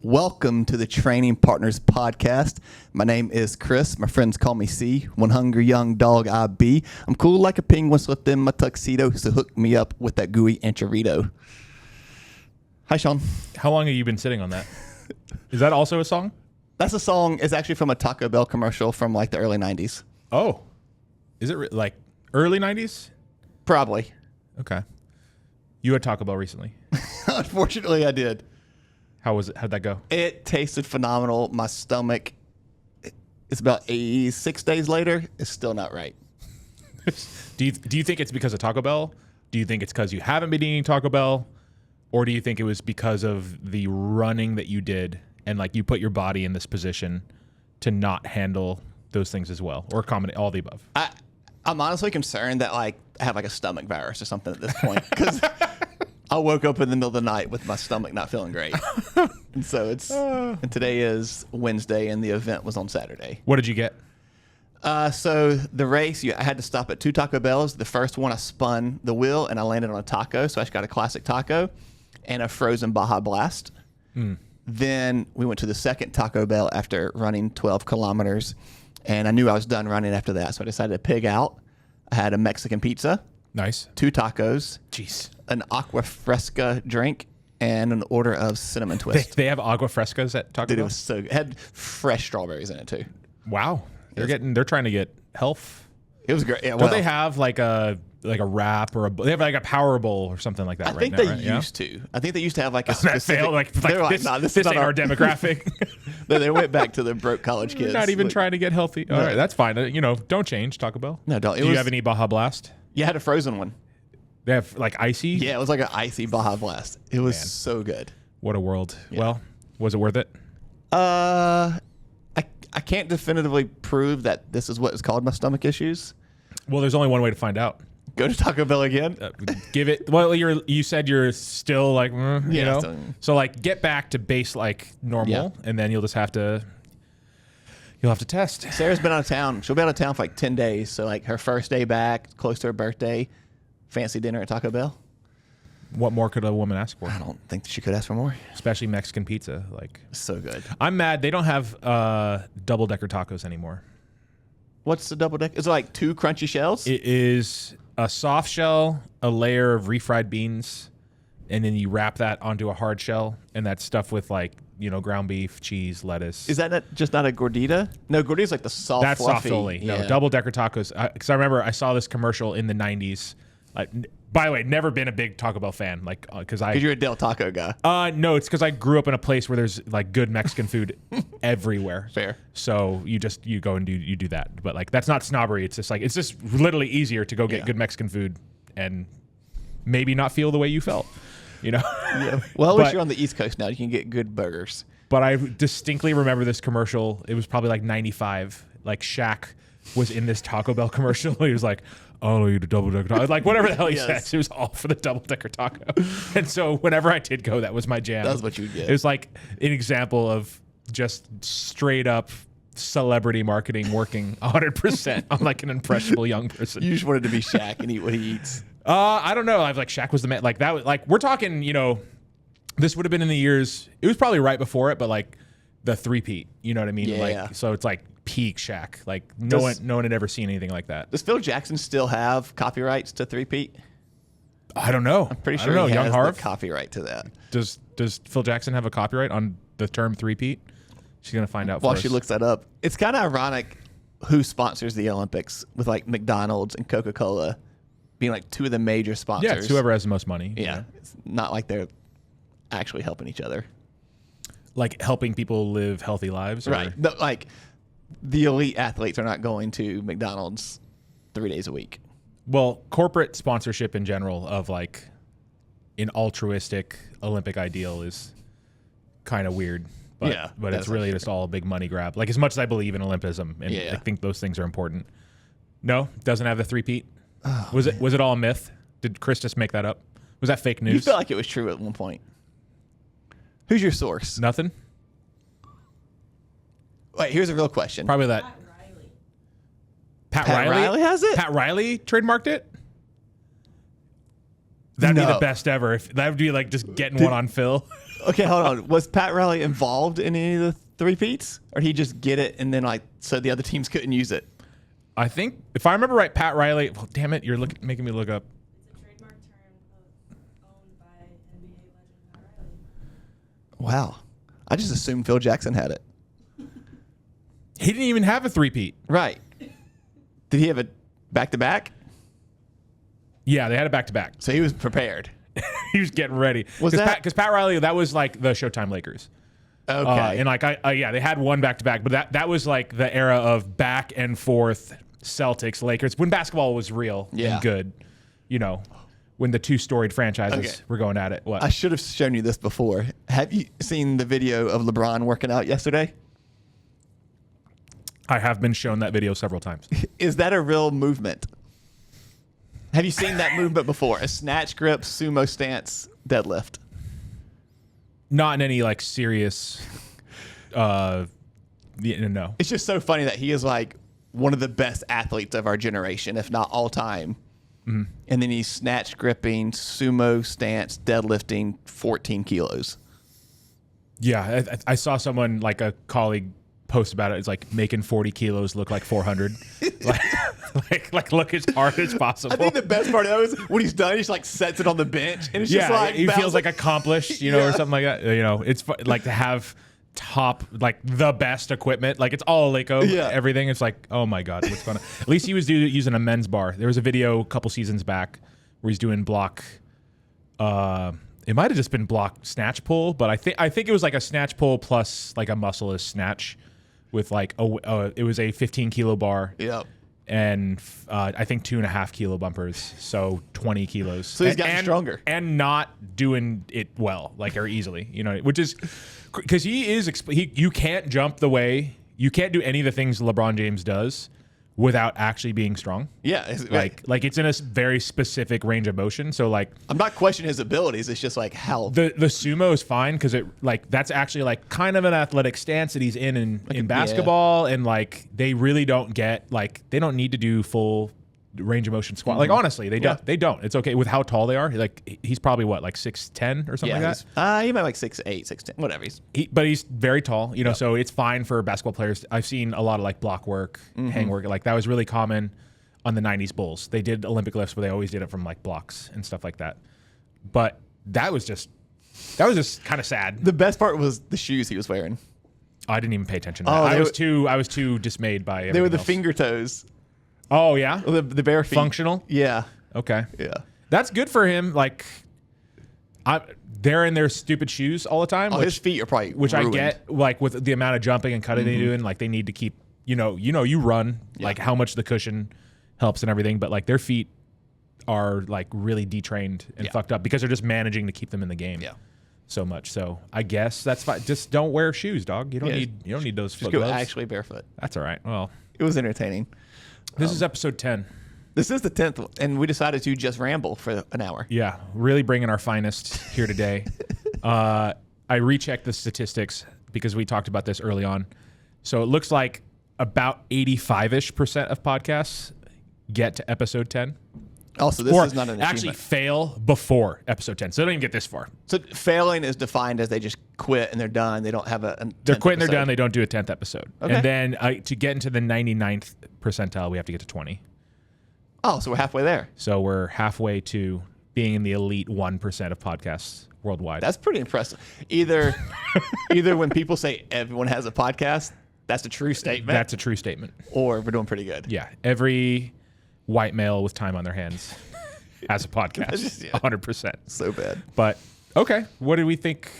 Welcome to the Training Partners Podcast. My name is Chris. My friends call me C. One hungry young dog I be. I'm cool like a penguin slipped in my tuxedo, so hook me up with that gooey enchilada. Hi, Sean. How long have you been sitting on that? Is that also a song? That's a song. It's actually from a Taco Bell commercial from like the early 90s. Oh. Is it like early 90s? Probably. Okay. You had Taco Bell recently. Unfortunately, I did. How was it? How'd that go? It tasted phenomenal. My stomach, it's about 6 days later, it's still not right. Do you think it's because of Taco Bell? Do you think it's because you haven't been eating Taco Bell? Or do you think it was because of the running that you did and like you put your body in this position to not handle those things as well? Or accommodate all the above? I'm honestly concerned that like I have like a stomach virus or something at this point because I woke up in the middle of the night with my stomach not feeling great. And so and today is Wednesday and the event was on Saturday. What did you get? So the race, I had to stop at 2 Taco Bells. The first one I spun the wheel and I landed on a taco. So I just got a classic taco and a frozen Baja Blast. Then we went to the second Taco Bell after running 12 kilometers. And I knew I was done running after that. So I decided to pig out. I had a Mexican pizza. Nice. 2 tacos. Jeez. An agua fresca drink and an order of cinnamon twist. They have agua frescas at Taco Dude, Bell? it was so good. It had fresh strawberries in it too. Wow. They're trying to get health. It was great. Yeah, Don't they have like a wrap or they have like a Power Bowl or something like that I think now, they right? used to. I think they used to have like a That specific. failed. Like this this is ain't not our demographic. No, they went back to the broke college kids. Not even Like, trying to get healthy. All right, that's fine. Don't change Taco Bell. No, don't. Do you have any Baja Blast? You had a frozen one. They have like icy. Yeah, it was like an icy Baja Blast. It was so good. What a world. Yeah. Well, was it worth it? I can't definitively prove that this is what has caused my stomach issues. Well, there's only one way to find out. Go to Taco Bell again. Give it. Well, you said you're still like, you know. So like, get back to base like normal, and then you'll have to test. Sarah's been out of town. She'll be out of town for like 10 days. So like her first day back, close to her birthday, fancy dinner at Taco Bell. What more could a woman ask for? I don't think she could ask for more. Especially Mexican pizza. Like, so good. I'm mad they don't have double-decker tacos anymore. What's the double deck? Is it like 2 crunchy shells? It is a soft shell, a layer of refried beans, and then you wrap that onto a hard shell, and that's stuffed with like, ground beef, cheese, lettuce. Is that not a gordita? No, gordita's like the soft, That's fluffy. soft only. Yeah. No, double-decker tacos. Because I remember I saw this commercial in the 90s. By the way, never been a big Taco Bell fan. Like, because you're a Del Taco guy. No, it's because I grew up in a place where there's like good Mexican food everywhere. Fair. So you go and you do that. But like, that's not snobbery. It's just literally easier to go get good Mexican food and maybe not feel the way you felt. Yeah. Well, at least you're on the East Coast now. You can get good burgers. But I distinctly remember this commercial. It was probably like 95. Like Shaq was in this Taco Bell commercial. He was like, "I'll eat a double-decker taco." Like whatever the hell he says. It was all for the double-decker taco. And so whenever I did go, that was my jam. That's what you get. It was like an example of just straight up celebrity marketing working 100% on like an impressionable young person. You just wanted to be Shaq and eat what he eats. I don't know. I've like Shaq was the man. Like that was like we're talking. This would have been in the years. It was probably right before it, but like the three-peat. You know what I mean? Yeah. Like so, it's like peak Shaq. Like no one had ever seen anything like that. Does Phil Jackson still have copyrights to three-peat? I don't know. I'm pretty sure he Young has Harv? the copyright to that. Does Phil Jackson have a copyright on the term three-peat? She's gonna find out. While for she us. looks that up, it's kind of ironic who sponsors the Olympics with like McDonald's and Coca-Cola being like 2 of the major sponsors. Yeah, it's whoever has the most money. Yeah, it's not like they're actually helping each other. Like helping people live healthy lives. Right. No, like the elite athletes are not going to McDonald's 3 days a week. Well, corporate sponsorship in general of like an altruistic Olympic ideal is kind of weird. But, but it's really just all a big money grab. Like as much as I believe in Olympism, and I think those things are important. No, doesn't have the three-peat. Oh, was it all a myth? Did Chris just make that up? Was that fake news? You felt like it was true at one point. Who's your source? Nothing. Wait, here's a real question. Probably that. Pat Riley has it? Pat Riley trademarked it? That'd be the best ever. If that would be like just getting one on Phil. Okay, hold on. Was Pat Riley involved in any of the three-peats? Or did he just get it and then, like, so the other teams couldn't use it? I think, if I remember right, Pat Riley, well, damn it, you're making me look up. It's a trademark term owned by NBA legend Pat Riley. Wow. I just assumed Phil Jackson had it. He didn't even have a three-peat. Right. Did he have a back-to-back? Yeah, they had a back-to-back. So he was prepared. He was getting ready. Was that because Pat Riley? That was like the Showtime Lakers. Okay. And like yeah, they had one back-to-back, but that was like the era of back and forth Celtics Lakers when basketball was real and good. You know, when the two storied franchises were going at it. What? I should have shown you this before. Have you seen the video of LeBron working out yesterday? I have been shown that video several times. Is that a real movement? Have you seen that movement before? A snatch grip, sumo stance, deadlift. Not in any like serious. No. It's just so funny that he is like one of the best athletes of our generation, if not all time. Mm-hmm. And then he's snatch gripping, sumo stance, deadlifting 14 kilos. Yeah, I saw someone, like a colleague, post about it. It's like making 40 kilos look like 400. like look as hard as possible. I think the best part of that is when he's done, he just like sets it on the bench, and it's just like he feels like accomplished, you know, or something like that. You know, it's like to have top, like the best equipment, like it's all Laco, everything. It's like, oh my god, what's going on? At least he was using a men's bar. There was a video a couple seasons back where he's doing block. It might have just been block snatch pull, but I think it was like a snatch pull plus like a muscle-less snatch with like it was a 15 kilo bar. Yep. And I think 2.5 kilo bumpers, so 20 kilos. So he's gotten stronger and not doing it well, like or easily, you know, which is because he is. You can't jump the way you can't do any of the things LeBron James does without actually being strong. Yeah, like it's in a very specific range of motion. So like, I'm not questioning his abilities. It's just like how the sumo is fine because it like that's actually like kind of an athletic stance that he's in basketball, and like they really don't get like they don't need to do full range of motion squat. Like honestly, they don't. It's okay with how tall they are. Like he's probably what, like 6'10" or something like that. He might like 6'8", 6'10", whatever. But he's very tall, you know. So it's fine for basketball players. I've seen a lot of like block work, hang work. Like that was really common on the '90s Bulls. They did Olympic lifts, but they always did it from like blocks and stuff like that. But that was just kind of sad. The best part was the shoes he was wearing. I didn't even pay attention to that. I was too dismayed by everything. They were the else. Finger toes. Oh yeah, the bare feet. Functional. Yeah. Okay. Yeah. That's good for him. Like, they're in their stupid shoes all the time. His feet are probably ruined. I get. Like with the amount of jumping and cutting they do, and like they need to keep. You run like how much the cushion helps and everything, but like their feet are like really detrained and fucked up because they're just managing to keep them in the game. Yeah. So much. So I guess that's fine. Just don't wear shoes, dog. You don't need those. Just go actually barefoot. That's all right. Well, it was entertaining. This is episode 10. This is the 10th one, and we decided to just ramble for an hour. Yeah, really bringing our finest here today. I rechecked the statistics because we talked about this early on. So it looks like about 85-ish% of podcasts get to episode 10. Also, this is not an achievement. Actually fail before episode 10. So they don't even get this far. So failing is defined as they just quit and they're done. They don't have a They're quitting, they're done, they don't do a 10th episode. Okay. And then to get into the 99th percentile, we have to get to 20. Oh, so we're halfway there. So we're halfway to being in the elite 1% of podcasts worldwide. That's pretty impressive. Either when people say everyone has a podcast, that's a true statement. That's a true statement. Or we're doing pretty good. Yeah. Every white male with time on their hands has a podcast. 100%. So bad. But okay, what do we think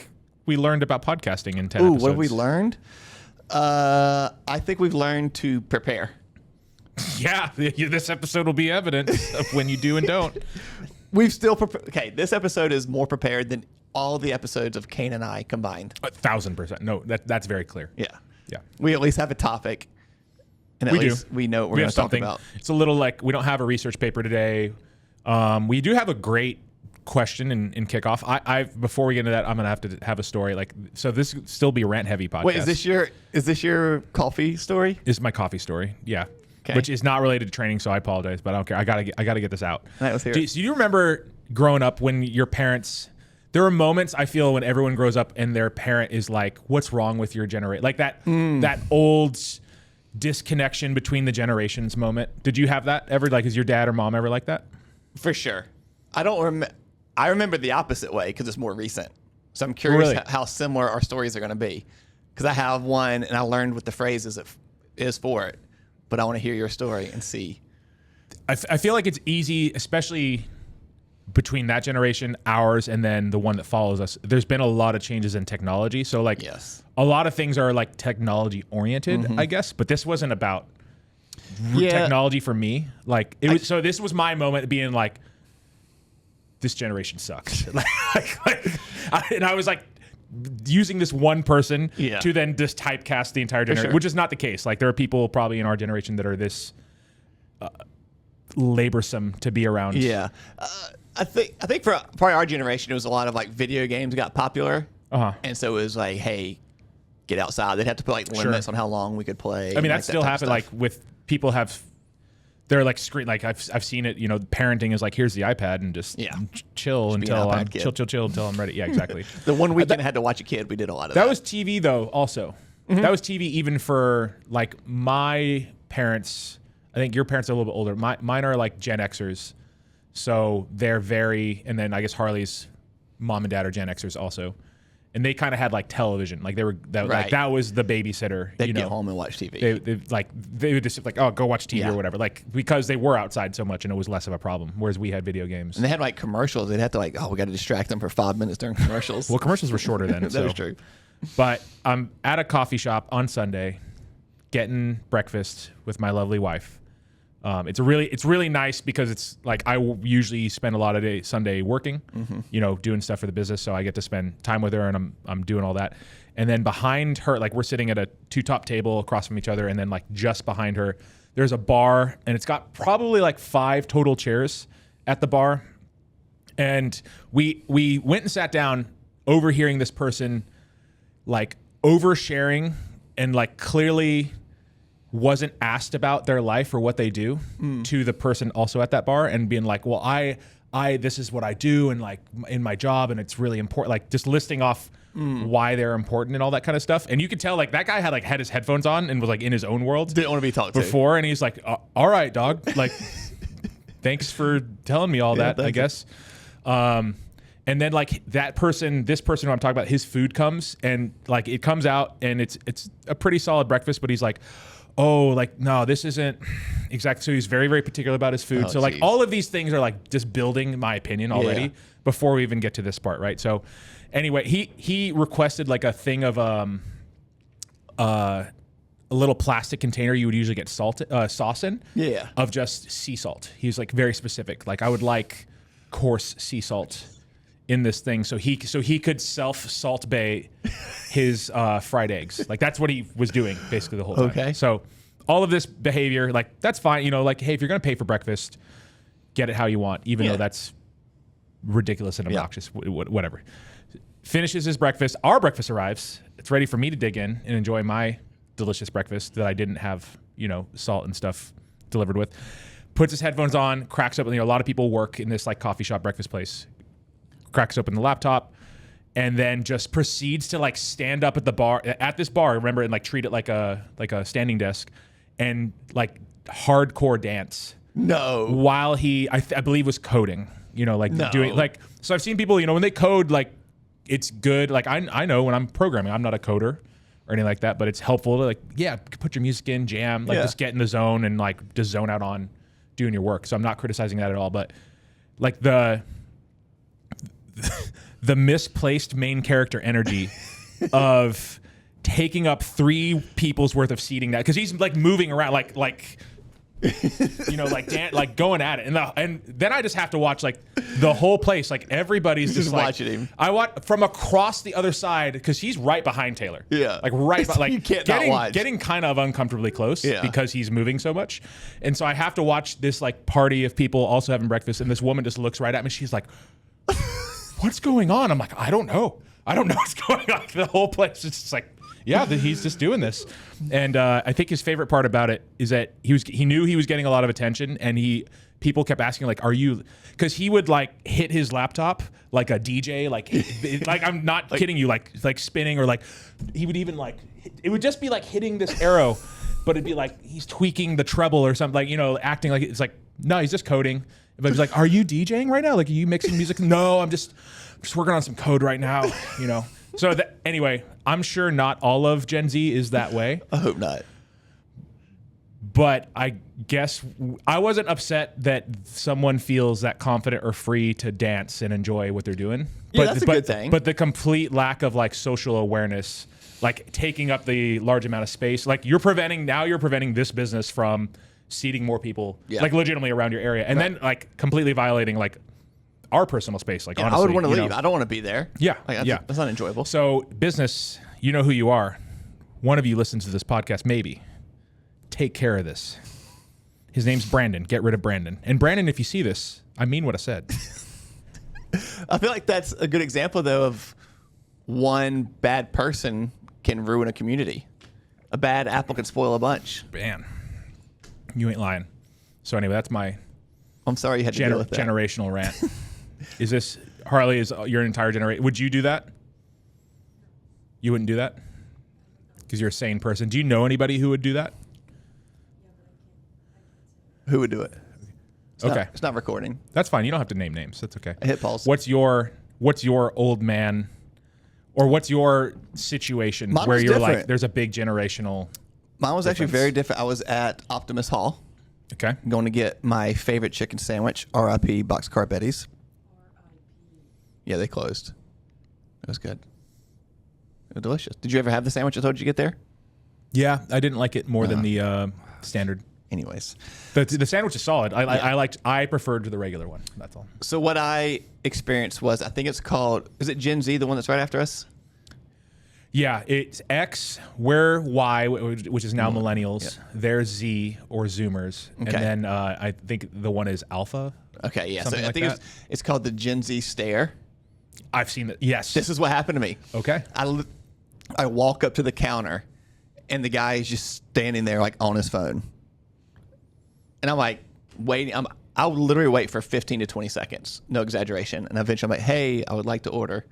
we learned about podcasting in 10 episodes? What have we learned? I think we've learned to prepare. Yeah, this episode will be evidence of when you do and don't. We've still okay. This episode is more prepared than all the episodes of Kane and I combined. 1,000%. No, that's very clear. Yeah. Yeah. We at least have a topic. And at least we know what we're going to talk about. It's a little like we don't have a research paper today. We do have a great question in kickoff. I before we get into that, I'm going to have to have a story. Like, so this could still be a rant heavy podcast. Wait, is this your coffee story? This is my coffee story. Yeah. Okay. Which is not related to training, so I apologize, but I don't care. I gotta get this out. Let's hear So it. you remember growing up when your parents, there are moments I feel when everyone grows up and their parent is like, what's wrong with your generation? Like that old disconnection between the generations moment. Did you have that ever? Like, is your dad or mom ever like that? For sure. I remember the opposite way because it's more recent. So I'm curious how similar our stories are going to be. Because I have one and I learned what the phrase is for it. But I want to hear your story and see. I feel like it's easy, especially between that generation, ours, and then the one that follows us. There's been a lot of changes in technology. So like a lot of things are like technology oriented, I guess. But this wasn't about technology for me. Like it was. So this was my moment being like, this generation sucks. And I was like using this one person to then just typecast the entire generation, which is not the case. Like there are people probably in our generation that are this laborsome to be around. Yeah. I think for probably our generation, it was a lot of like video games got popular. And so it was like, hey, get outside. They'd have to put like limits on how long we could play. I mean, that still happened like with people they're like screen, like I've seen it, parenting is like, here's the iPad and just chill until I'm chill until I'm ready. Yeah, exactly. The one weekend I had to watch a kid, we did a lot of that. That was TV though also. That was TV even for like my parents. I think your parents are a little bit older. Mine are like Gen Xers. So they're and then I guess Harley's mom and dad are Gen Xers also. And they kind of had like television, like like that was the babysitter. They'd get home and watch TV. They would just like, oh, go watch TV or whatever, like because they were outside so much and it was less of a problem. Whereas we had video games and they had like commercials. They'd have to like, oh, we got to distract them for 5 minutes during commercials. Well, commercials were shorter then. That was true. But I'm at a coffee shop on Sunday, getting breakfast with my lovely wife. It's really nice because it's like I usually spend a lot of Sunday working, doing stuff for the business. So I get to spend time with her and I'm doing all that. And then behind her, like we're sitting at a 2-top table across from each other. And then like just behind her, there's a bar and it's got probably like 5 total chairs at the bar. And we went and sat down overhearing this person like oversharing and like clearly wasn't asked about their life or what they do to the person also at that bar and being like, well, I this is what I do and like in my job and it's really important, like just listing off why they're important and all that kind of stuff. And you could tell like that guy had his headphones on and was like in his own world. Didn't want to be talked to before. And he's like, all right, dog. Like, thanks for telling me all that, I guess. And then like this person who I'm talking about, his food comes and like it comes out and it's a pretty solid breakfast, but he's like, oh, like, no, this isn't exactly. So he's very, very particular about his food. So like all of these things are like just building my opinion already before we even get to this part. Right. So anyway, he requested like a thing of, a little plastic container you would usually get sauce in of just sea salt. He's like very specific. Like I would like coarse sea salt in this thing, so he could salt bay his fried eggs. Like that's what he was doing basically the whole time. Okay. So all of this behavior, like that's fine. Like hey, if you're gonna pay for breakfast, get it how you want, even though that's ridiculous and obnoxious. Whatever. Finishes his breakfast. Our breakfast arrives. It's ready for me to dig in and enjoy my delicious breakfast that I didn't have, salt and stuff delivered with. Puts his headphones on, cracks open. A lot of people work in this like coffee shop breakfast place. Cracks open the laptop and then just proceeds to like stand up at this bar, remember, and like treat it like a standing desk and like hardcore dance. No. While he, I believe was coding, doing like, so I've seen people, when they code, like it's good. Like I know when I'm programming, I'm not a coder or anything like that, but it's helpful to like, put your music in, jam, like just get in the zone and like just zone out on doing your work. So I'm not criticizing that at all, but like the misplaced main character energy of taking up 3 people's worth of seating because he's like moving around like going at it and then I just have to watch like the whole place, like everybody's just like, watching him. I watch from across the other side because he's right behind Taylor. Like like you can't not watch. Getting kind of uncomfortably close because he's moving so much, and so I have to watch this like party of people also having breakfast, and this woman just looks right at me. She's like, what's going on? I'm like, I don't know what's going on. The whole place is just like Yeah, he's just doing this. And I think his favorite part about it is that he knew he was getting a lot of attention, and people kept asking, like, are you, because he would like hit his laptop like a DJ, like I'm not kidding you, like spinning, or like he would even like, it would just be like hitting this arrow, but it'd be like he's tweaking the treble or something, like, you know, acting like it's like, no, he's just coding. But he's like, are you DJing right now? Like, are you mixing music? No, I'm just working on some code right now, you know? So anyway, I'm sure not all of Gen Z is that way. I hope not. But I guess I wasn't upset that someone feels that confident or free to dance and enjoy what they're doing. Yeah, that's a good thing. But the complete lack of like social awareness, like taking up the large amount of space, like you're preventing this business from seating more people, like legitimately around your area, and then like completely violating like our personal space. Like, honestly, I would want to leave. I don't want to be there. Yeah, that's not enjoyable. So business, you know who you are. One of you listens to this podcast, maybe. Take care of this. His name's Brandon. Get rid of Brandon. And Brandon, if you see this, I mean what I said. I feel like that's a good example, though, of one bad person can ruin a community. A bad apple can spoil a bunch. Man, you ain't lying. So anyway, that's my I'm sorry you had to deal with that. Generational rant. Is this, Harley, is your entire generation, would you do that? You wouldn't do that? Because you're a sane person. Do you know anybody who would do that? Who would do it? Okay. It's not recording. That's fine. You don't have to name names. That's okay. I hit pause. What's your old man, or what's your situation where you're different. like, there's a big generational Mine was actually difference? very different. I was at Optimus Hall. Okay. Going to get my favorite chicken sandwich, R.I.P. Boxcar Betty's. Yeah, they closed. It was good. It was delicious. Did you ever have the sandwich I told you to get there? Yeah, I didn't like it more than the standard. Anyways. The sandwich is solid. I preferred the regular one. That's all. So what I experienced was, I think it's called, is it Gen Z, the one that's right after us? Yeah, it's X, we're Y, which is now millennials. Yeah. They're Z, or Zoomers. Okay. And then I think the one is Alpha. Okay, yeah. So I think it's called the Gen Z stare. I've seen it. Yes. This is what happened to me. Okay. I walk up to the counter, and the guy is just standing there like on his phone. And I'm like waiting. I'll literally wait for 15 to 20 seconds. No exaggeration. And eventually I'm like, hey, I would like to order.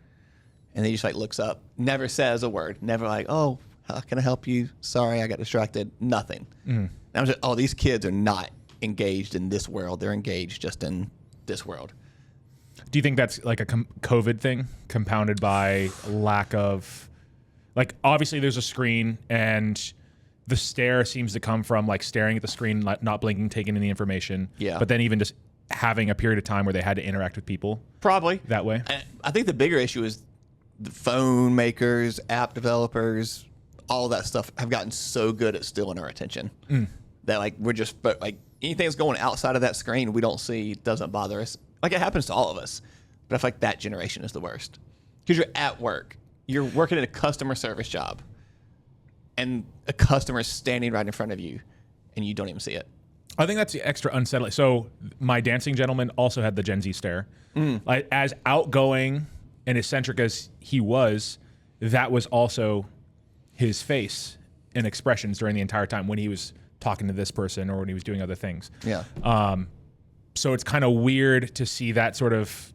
And then he just like looks up, never says a word, never like, oh, how can I help you? Sorry, I got distracted. Nothing. And I'm just, oh, these kids are not engaged in this world. They're engaged just in this world. Do you think that's like a COVID thing, compounded by lack of, like, obviously there's a screen, and the stare seems to come from like staring at the screen, not blinking, taking in the information. Yeah. But then even just having a period of time where they had to interact with people. Probably. That way. I think the bigger issue is the phone makers, app developers, all that stuff have gotten so good at stealing our attention that like we're just, but like anything that's going outside of that screen we don't see doesn't bother us. Like it happens to all of us, but I feel like that generation is the worst because you're at work, you're working in a customer service job, and a customer is standing right in front of you, and you don't even see it. I think that's the extra unsettling. So my dancing gentleman also had the Gen Z stare. Like, as outgoing and eccentric as he was, that was also his face and expressions during the entire time when he was talking to this person or when he was doing other things. Yeah. So it's kind of weird to see that sort of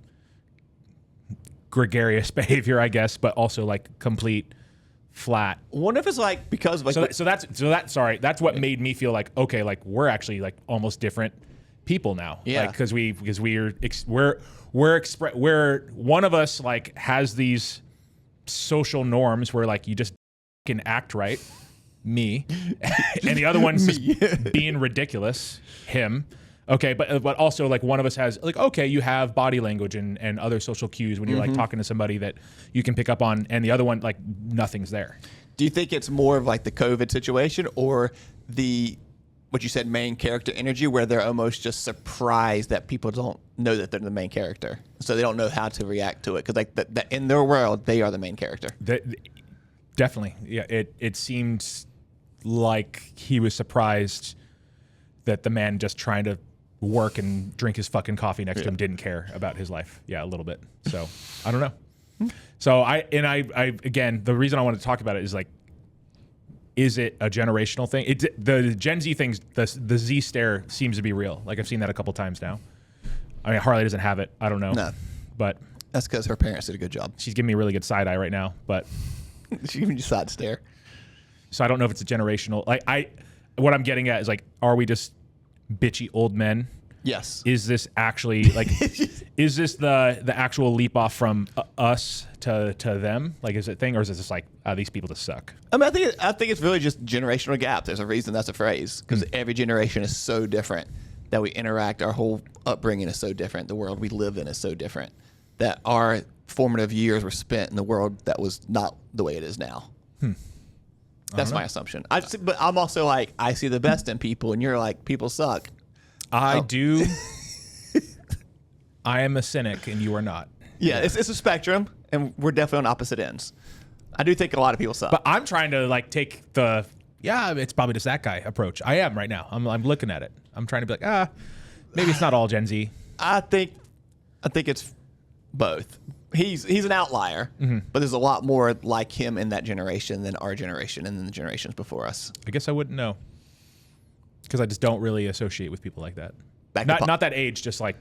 gregarious behavior, I guess, but also like complete flat. Wonder if it's like because like that's what made me feel like, okay, like we're actually like almost different people now. Yeah. Like, because we're one of us like has these social norms where like you just can act right, me, and the other one's just being ridiculous, him. Okay, but also like one of us has like, okay, you have body language and other social cues when you're like talking to somebody that you can pick up on, and the other one like nothing's there. Do you think it's more of like the COVID situation or the what you said main character energy where they're almost just surprised that people don't know that they're the main character, so they don't know how to react to it because like that in their world they are the main character. Definitely, yeah. It seemed like he was surprised that the man just trying to work and drink his fucking coffee next to him didn't care about his life. Yeah, a little bit. So I don't know. So I again, the reason I wanted to talk about it is like is it a generational thing? The Gen Z things, the Z stare seems to be real. Like I've seen that a couple times now. I mean, Harley doesn't have it. I don't know. No. But that's because her parents did a good job. She's giving me a really good side eye right now. But she's giving you side stare. So I don't know if it's a generational. What I'm getting at is like, are we just bitchy old men? Yes. Is this actually like? Is this the actual leap off from us to them? Like, is it a thing, or is it just like these people just suck? I mean, I think it's really just generational gap. There's a reason that's a phrase, because every generation is so different that we interact. Our whole upbringing is so different. The world we live in is so different that our formative years were spent in the world that was not the way it is now. That's my assumption. But I'm also like, I see the best in people, and you're like, people suck. I do. I am a cynic, and you are not. Yeah, it's a spectrum, and we're definitely on opposite ends. I do think a lot of people suck. But I'm trying to like take the it's probably just that guy approach. I am right now. I'm looking at it. I'm trying to be like, maybe it's not all Gen Z. I think it's both. He's an outlier, but there's a lot more like him in that generation than our generation and then the generations before us. I guess I wouldn't know, because I just don't really associate with people like that. Not that age, just like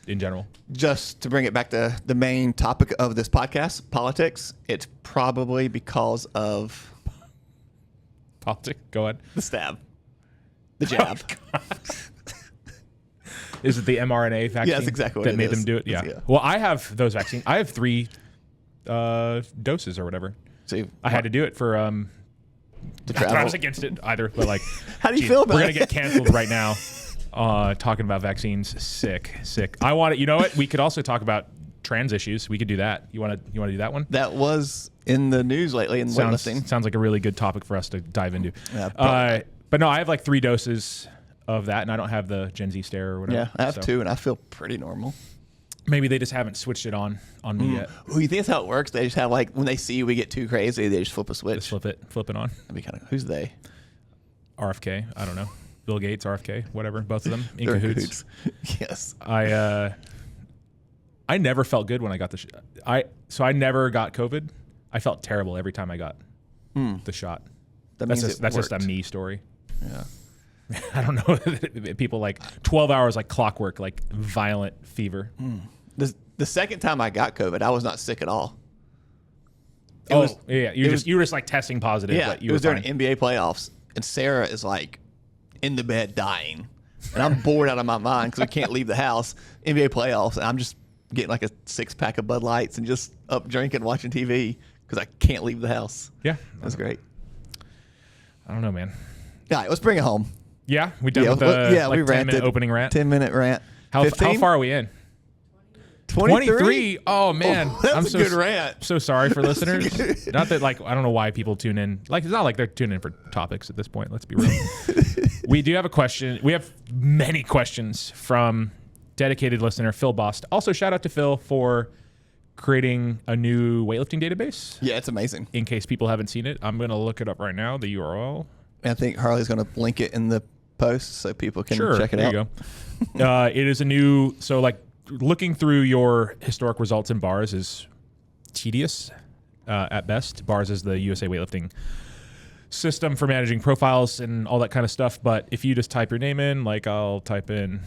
in general. Just to bring it back to the main topic of this podcast, politics, it's probably because of politics. Go ahead. The stab. The jab. Oh, is it the mRNA vaccine? Yeah, that's exactly what that made them do it? Yeah. Well, I have those vaccines. I have 3 doses or whatever. So I had to do it for to travel. I was against it either, but like, how do you feel about it? We're gonna get canceled right now. Talking about vaccines, sick. I want it. You know what? We could also talk about trans issues. We could do that. You want to do that one? That was in the news lately in weightlifting. Sounds like a really good topic for us to dive into. Yeah, but no, I have like 3 doses of that, and I don't have the Gen Z stare or whatever. Yeah, I have 2, and I feel pretty normal. Maybe they just haven't switched it on me yet. Well, you think that's how it works? They just have like, when they see we get too crazy, they just flip a switch. Just flip it on. That'd be kind of, who's they? RFK. I don't know. Bill Gates, RFK, whatever. Both of them in cahoots. Yes. I never felt good when I got the shot. So I never got COVID. I felt terrible every time I got the shot. That's just a me story. Yeah. I don't know. People like 12 hours, like clockwork, like violent fever. The second time I got COVID, I was not sick at all. You were just like testing positive. Yeah, but it was during NBA playoffs, and Sarah is like in the bed dying, and I'm bored out of my mind because we can't leave the house. NBA playoffs, and I'm just getting like a 6-pack of Bud Lights and just up drinking, watching TV because I can't leave the house. Yeah, that's great. I don't know, man. All right, let's bring it home. Yeah, we done with the we 10-minute opening rant. 10-minute rant. How far are we in? 23. Oh man, that's a good rant. So sorry for listeners. Not that like I don't know why people tune in. Like it's not like they're tuning in for topics at this point. Let's be real. We do have a question. We have many questions from dedicated listener Phil Bost. Also, shout out to Phil for creating a new weightlifting database. Yeah, it's amazing. In case people haven't seen it, I'm gonna look it up right now. The URL. I think Harley's gonna link it in the post so people can check it out. There you go. It is a new. So like. Looking through your historic results in bars is tedious at best. Bars is the USA weightlifting system for managing profiles and all that kind of stuff. But if you just type your name in, like I'll type in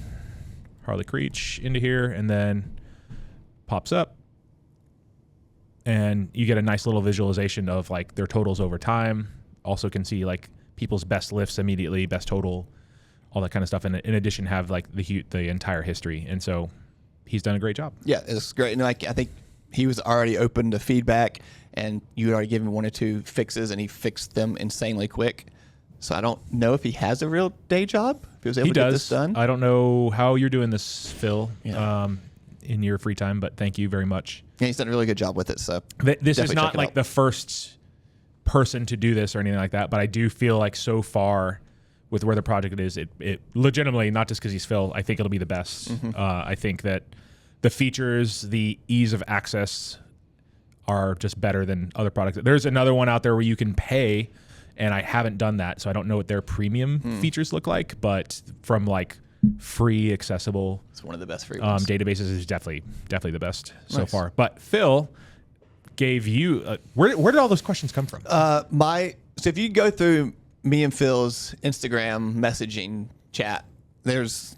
Harley Creech into here, and then pops up, and you get a nice little visualization of like their totals over time. Also can see like people's best lifts immediately, best total, all that kind of stuff. And in addition, have like the entire history. And so he's done a great job. Yeah, it's great. And like I think he was already open to feedback, and you had already given him 1 or 2 fixes, and he fixed them insanely quick. So I don't know if he has a real day job. If he was able to get this done. I don't know how you're doing this, Phil, in your free time, but thank you very much. Yeah, he's done a really good job with it. So this is not like the first person to do this or anything like that, but I do feel like so far with where the project is, it legitimately, not just because he's Phil, I think it'll be the best. I think that the features, the ease of access are just better than other products. There's another one out there where you can pay, and I haven't done that, so I don't know what their premium features look like, but from like free, accessible, it's one of the best free ones. Databases is definitely the best so far. But Phil gave you, where did all those questions come from? So if you go through me and Phil's Instagram messaging chat, there's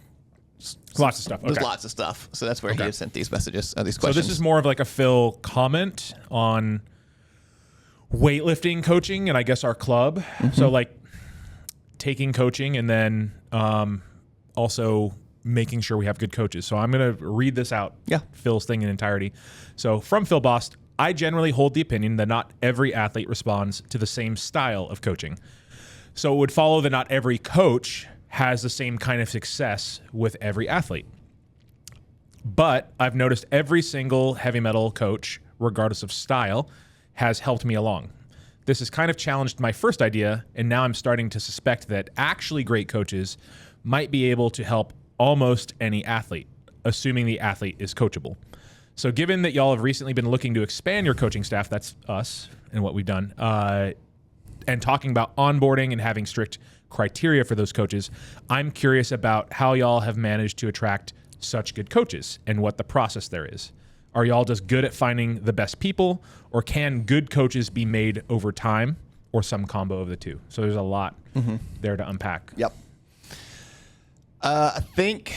lots of stuff. There's lots of stuff. So that's where he had sent these messages, these questions. So this is more of like a Phil comment on weightlifting coaching and I guess our club. So like taking coaching and then also making sure we have good coaches. So I'm going to read this out. Yeah. Phil's thing in entirety. So from Phil Bost, I generally hold the opinion that not every athlete responds to the same style of coaching. So it would follow that not every coach has the same kind of success with every athlete. But I've noticed every single heavy metal coach, regardless of style, has helped me along. This has kind of challenged my first idea, and now I'm starting to suspect that actually great coaches might be able to help almost any athlete, assuming the athlete is coachable. So given that y'all have recently been looking to expand your coaching staff, that's us and what we've done, and talking about onboarding and having strict criteria for those coaches, I'm curious about how y'all have managed to attract such good coaches and what the process there is. Are y'all just good at finding the best people, or can good coaches be made over time, or some combo of the two? So there's a lot there to unpack. Yep. I think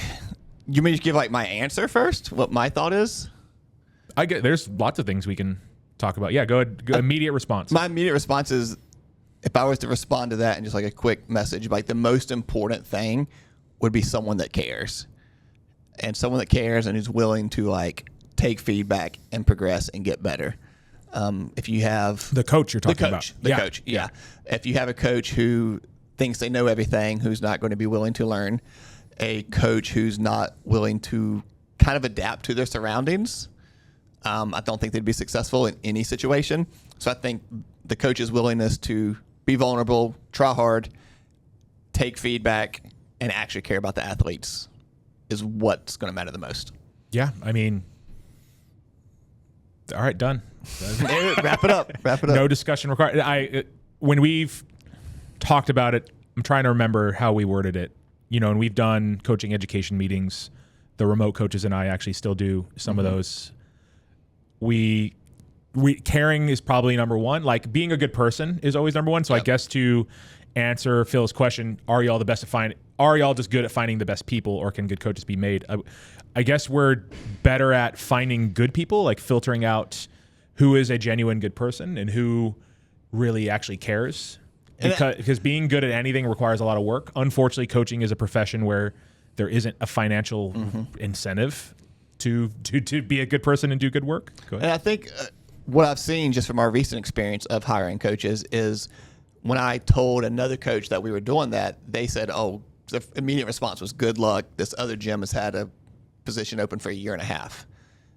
you may just give like my answer first, what my thought is. There's lots of things we can talk about. Yeah, go ahead. Immediate response. My immediate response is, if I was to respond to that and just like a quick message, like the most important thing would be someone that cares, and someone that cares and who's willing to like take feedback and progress and get better. If you have the coach you're talking about, the coach. Yeah. If you have a coach who thinks they know everything, who's not going to be willing to learn, a coach who's not willing to kind of adapt to their surroundings, I don't think they'd be successful in any situation. So I think the coach's willingness to be vulnerable, try hard, take feedback, and actually care about the athletes is what's going to matter the most. Yeah, I mean, all right, done. Wrap it up. No discussion required. When we've talked about it, I'm trying to remember how we worded it. You know, and we've done coaching education meetings. The remote coaches and I actually still do some of those. We caring is probably number one. Like being a good person is always number one. So I guess to answer Phil's question, are y'all just good at finding the best people, or can good coaches be made? I guess we're better at finding good people, like filtering out who is a genuine good person and who really actually cares. Because being good at anything requires a lot of work. Unfortunately, coaching is a profession where there isn't a financial incentive to be a good person and do good work. Go ahead. And I think what I've seen just from our recent experience of hiring coaches is when I told another coach that we were doing that, they said, oh, the immediate response was, good luck. This other gym has had a position open for a year and a half.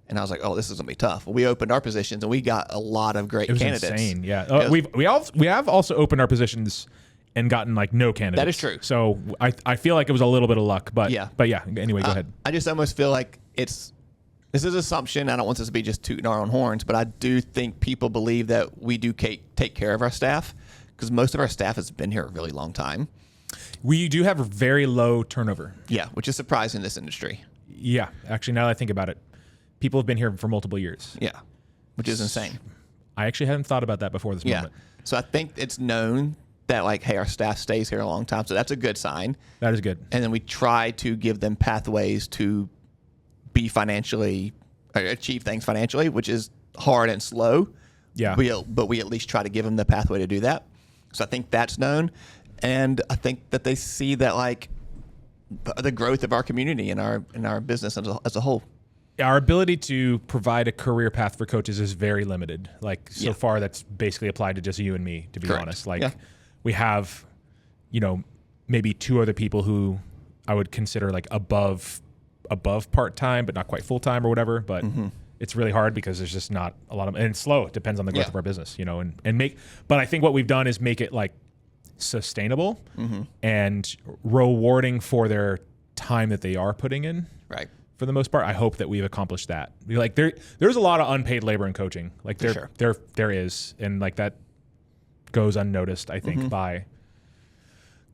And I was like, oh, this is going to be tough. Well, we opened our positions and we got a lot of great candidates. It was insane, yeah. We have also opened our positions and gotten like no candidates. That is true. So I feel like it was a little bit of luck, but yeah. Anyway, go ahead. I just almost feel like this is assumption. I don't want this to be just tooting our own horns, but I do think people believe that we do take care of our staff, because most of our staff has been here a really long time. We do have a very low turnover. Yeah, which is surprising in this industry. Yeah, actually, now that I think about it, people have been here for multiple years. Yeah, which is insane. I actually hadn't thought about that before this moment. So I think it's known that like, hey, our staff stays here a long time, so that's a good sign. That is good. And then we try to give them pathways to be financially, or achieve things financially, which is hard and slow. Yeah. But we at least try to give them the pathway to do that. So I think that's known. And I think that they see that like the growth of our community and our business as a whole. Our ability to provide a career path for coaches is very limited. Like so far, that's basically applied to just you and me, to be honest. Like we have, maybe two other people who I would consider like above part-time, but not quite full-time or whatever. But it's really hard because there's just not a lot of, and it's slow. It depends on the growth of our business, but I think what we've done is make it like sustainable and rewarding for their time that they are putting in. Right. For the most part, I hope that we've accomplished that. Like there's a lot of unpaid labor in coaching. Like there is, and like that goes unnoticed, I think, by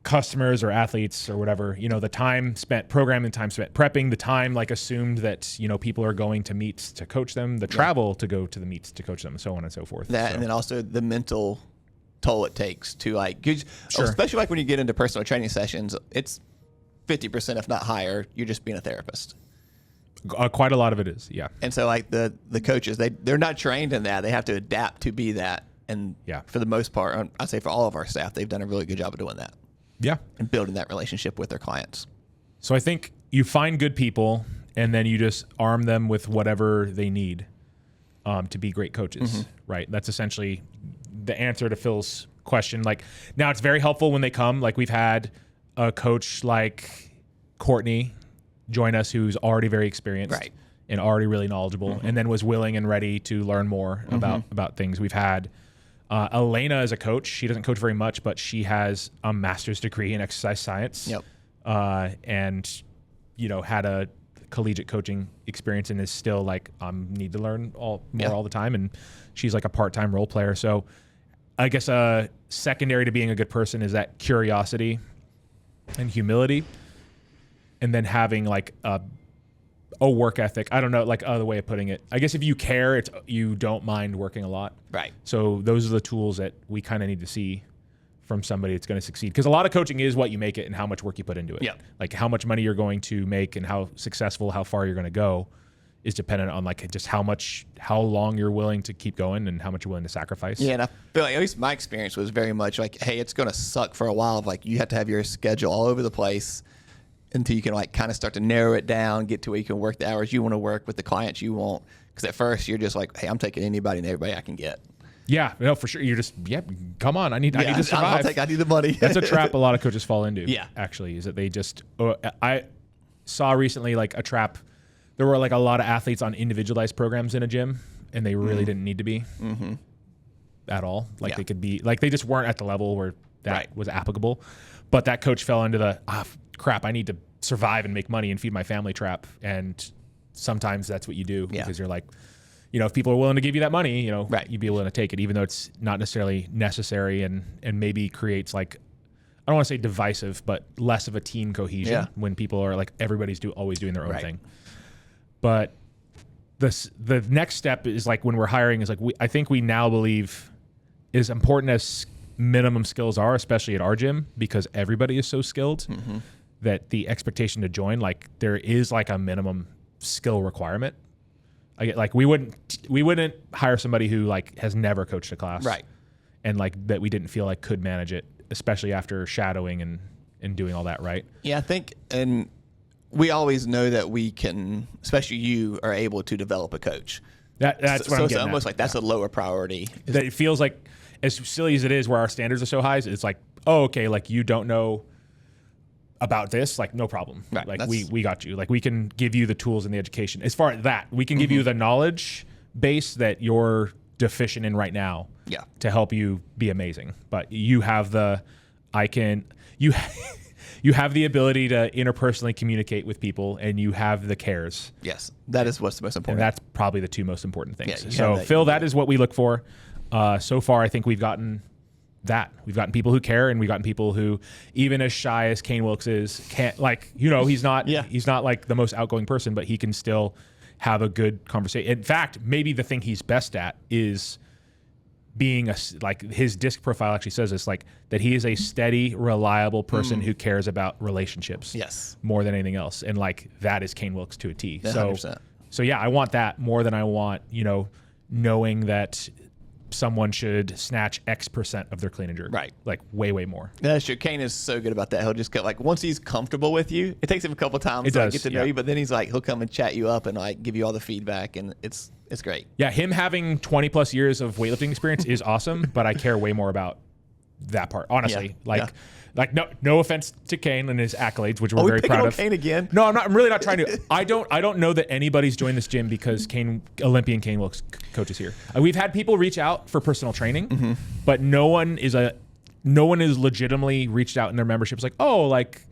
customers or athletes or whatever. The time spent programming, time spent prepping, the time like assumed that people are going to meets to coach them, the travel to go to the meets to coach them, and so on and so forth. And then also the mental toll it takes to like, especially like when you get into personal training sessions, it's 50%, if not higher. You're just being a therapist. Quite a lot of it is, yeah. And so like the coaches, they're not trained in that. They have to adapt to be that. And for the most part, I'd say for all of our staff, they've done a really good job of doing that. Yeah. And building that relationship with their clients. So I think you find good people and then you just arm them with whatever they need to be great coaches, right? That's essentially the answer to Phil's question. Like, now it's very helpful when they come. Like, we've had a coach like Courtney join us who's already very experienced and already really knowledgeable, and then was willing and ready to learn more about things. We've had Elena as a coach. She doesn't coach very much, but she has a master's degree in exercise science. And, you know, had a collegiate coaching experience and is still like, need to learn more all the time. And she's like a part-time role player. So I guess secondary to being a good person is that curiosity and humility. And then having like a work ethic. I don't know, like other way of putting it. I guess if you care, you don't mind working a lot. Right. So those are the tools that we kind of need to see from somebody that's going to succeed. Because a lot of coaching is what you make it and how much work you put into it. Yeah. Like how much money you're going to make and how successful, how far you're going to go is dependent on like just how long you're willing to keep going and how much you're willing to sacrifice. Yeah, and I feel like at least my experience was very much like, hey, it's going to suck for a while. Like you have to have your schedule all over the place until you can like kind of start to narrow it down, get to where you can work the hours you want to work with the clients you want. Because at first you're just like, hey, I'm taking anybody and everybody I can get. Yeah, no, for sure. You're just, come on, I need to survive. I need the money. That's a trap a lot of coaches fall into. Yeah, actually, is that they just. I saw recently like a trap. There were like a lot of athletes on individualized programs in a gym, and they really didn't need to be at all. Like they could be, like they just weren't at the level where that was applicable. But that coach fell into the crap. I need to survive and make money and feed my family trap. And sometimes that's what you do because you're like, you know, if people are willing to give you that money, you know, you'd be willing to take it, even though it's not necessarily necessary and maybe creates like, I don't want to say divisive, but less of a team cohesion when people are like, everybody's always doing their own thing. But the next step is like when we're hiring is like, I think we now believe as important as minimum skills are, especially at our gym, because everybody is so skilled that the expectation to join, like there is like a minimum skill requirement. Like we wouldn't hire somebody who like has never coached a class, and like that we didn't feel like could manage it, especially after shadowing and doing all that, right? Yeah, I think, and we always know that we can, especially you, are able to develop a coach. That's what I'm getting it's almost like that's a lower priority. That it feels like, as silly as it is, where our standards are so high, it's like, oh, okay, like you don't know about this, like no problem. Like we got you. Like we can give you the tools and the education. As far as that, we can give you the knowledge base that you're deficient in right now to help you be amazing. But you have you have the ability to interpersonally communicate with people, and you have the cares. Yes, that is what's the most important. And that's probably the two most important things. Yeah, so Phil, that is what we look for. So far, I think we've gotten that. We've gotten people who care, and we've gotten people who, even as shy as Kane Wilkes is, can't, like, you know, he's not like the most outgoing person, but he can still have a good conversation. In fact, maybe the thing he's best at is being like his disc profile actually says this, like that he is a steady, reliable person who cares about relationships more than anything else. And like that is Kane Wilkes to a T. 100%. So yeah, I want that more than I want, you know, knowing that someone should snatch X% of their clean and jerk. Right. Like way, way more. That's true. Kane is so good about that. He'll just go, like, once he's comfortable with you, it takes him a couple times to get to know you, but then he's like, he'll come and chat you up and like give you all the feedback, and it's great. Yeah, him having 20 plus years of weightlifting experience is awesome, but I care way more about that part, honestly. Like no offense to Kane and his accolades, which we're very proud of. Kane again? No, I'm really not trying to. I don't know that anybody's joined this gym because Olympian Kane Wilkes coaches here. We've had people reach out for personal training, but no one is legitimately reached out in their memberships like, oh, like,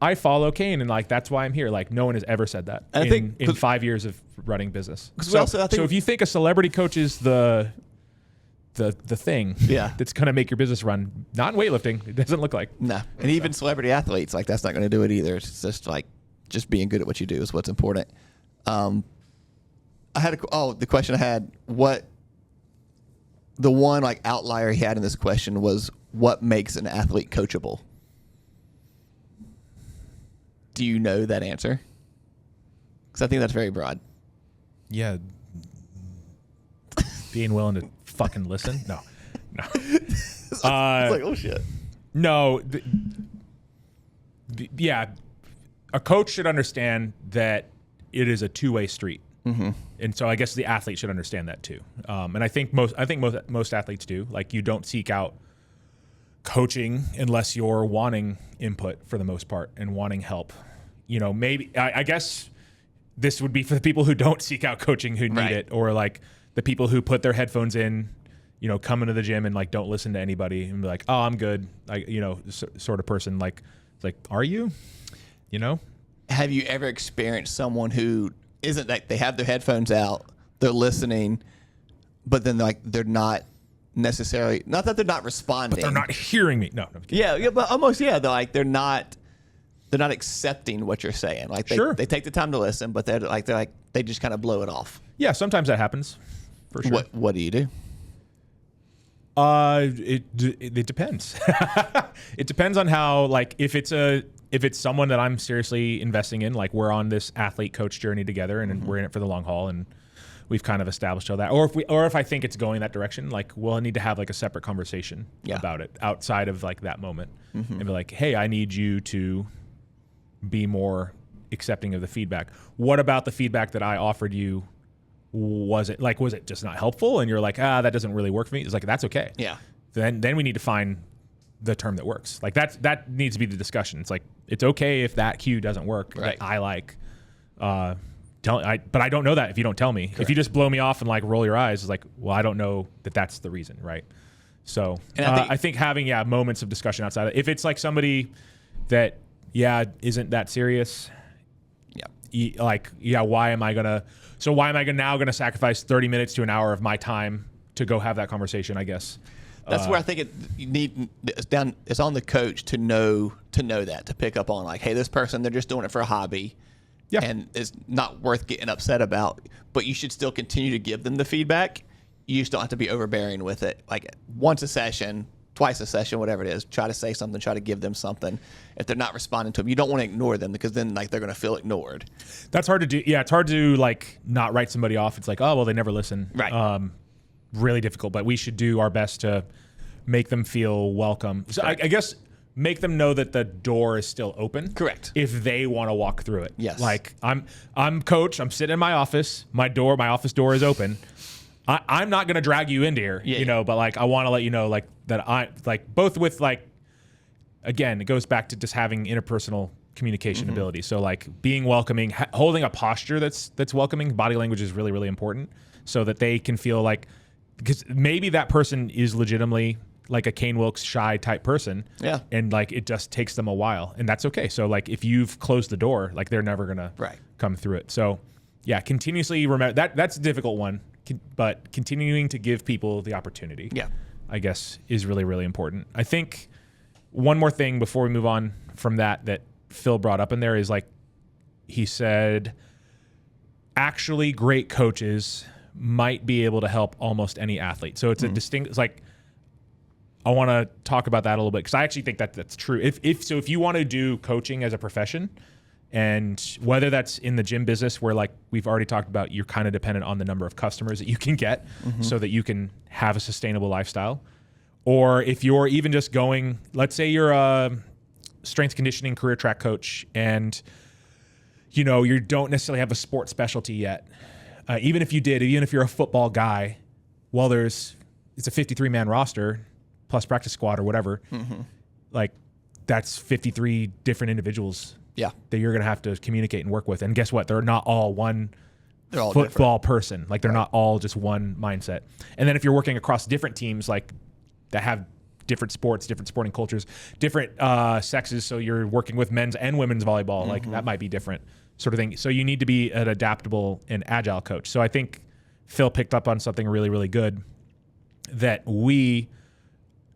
I follow Kane and like that's why I'm here. Like no one has ever said that in 5 years of running business. So if you think a celebrity coach is the thing that's going to make your business run, not in weightlifting, it doesn't look like. No. And even celebrity athletes, like that's not going to do it either. It's just like being good at what you do is what's important. The question I had, the one like outlier he had in this question was, what makes an athlete coachable? Do you know that answer? Because I think that's very broad. Yeah. Being willing to fucking listen? No. It's like, oh shit. No. Yeah. A coach should understand that it is a two-way street. Mm-hmm. And so I guess the athlete should understand that too. And I think most athletes do. Like, you don't seek out coaching unless you're wanting input for the most part and wanting help. You know, maybe I guess this would be for the people who don't seek out coaching, who need it, or like the people who put their headphones in, you know, come into the gym and like don't listen to anybody and be like, oh, I'm good. Like, you know, sort of person. Like, it's like, are you? You know? Have you ever experienced someone who isn't like, they have their headphones out, they're listening, but then they're not necessarily, not that they're not responding, but they're not hearing me. No. Yeah, but almost, yeah. They're not accepting what you're saying. Like, they take the time to listen, but they just kind of blow it off. Yeah, sometimes that happens, for sure. What do you do? It depends. It depends on how, like, if it's someone that I'm seriously investing in, like we're on this athlete coach journey together and we're in it for the long haul and we've kind of established all that. Or if I think it's going that direction, like we'll need to have like a separate conversation about it outside of like that moment and be like, hey, I need you to be more accepting of the feedback. What about the feedback that I offered you? Was it just not helpful? And you're like, that doesn't really work for me. It's like, that's okay. Yeah. Then we need to find the term that works. Like that needs to be the discussion. It's like, it's okay if that cue doesn't work that I like. But I don't know that if you don't tell me. Correct. If you just blow me off and like roll your eyes, it's like, well, I don't know that that's the reason, right? So I think having moments of discussion outside of, if it's like somebody that isn't that serious, why am I now gonna sacrifice 30 minutes to an hour of my time to go have that conversation? I guess that's where I think it's on the coach to know that, to pick up on like, hey, this person, they're just doing it for a hobby, and it's not worth getting upset about. But you should still continue to give them the feedback. You just don't have to be overbearing with it. Like once a session, twice a session, whatever it is, try to say something, try to give them something. If they're not responding to them, you don't want to ignore them, because then like they're going to feel ignored. That's hard to do. Yeah, it's hard to like not write somebody off. It's like, oh, well, they never listen. Right. Really difficult, but we should do our best to make them feel welcome. So I guess make them know that the door is still open. Correct. If they want to walk through it. Yes. Like I'm coach. I'm sitting in my office. My office door is open. I'm not going to drag you into here, you know, but like, I want to let you know like that I like both with like, again, it goes back to just having interpersonal communication ability. So like being welcoming, holding a posture that's welcoming. Body language is really, really important so that they can feel like, because maybe that person is legitimately like a Kane Wilkes shy type person. Yeah. And like, it just takes them a while, and that's okay. So like, if you've closed the door, like they're never going to come through it. So yeah, continuously remember that's a difficult one. But continuing to give people the opportunity, I guess, is really, really important. I think one more thing before we move on from that Phil brought up in there is like, he said, actually great coaches might be able to help almost any athlete. So it's a distinct, it's like, I want to talk about that a little bit, because I actually think that's true. If you want to do coaching as a profession, and whether that's in the gym business where like we've already talked about, you're kind of dependent on the number of customers that you can get so that you can have a sustainable lifestyle. Or if you're even just going, let's say you're a strength conditioning career track coach and you know, you don't necessarily have a sports specialty yet. Even if you're a football guy, well, it's a 53-man roster plus practice squad or whatever. Like that's 53 different individuals that you're going to have to communicate and work with. And guess what? They're not all one football person. Like they're not all just one mindset. And then if you're working across different teams, like that have different sports, different sporting cultures, different sexes. So you're working with men's and women's volleyball. Like that might be different sort of thing. So you need to be an adaptable and agile coach. So I think Phil picked up on something really, really good, that we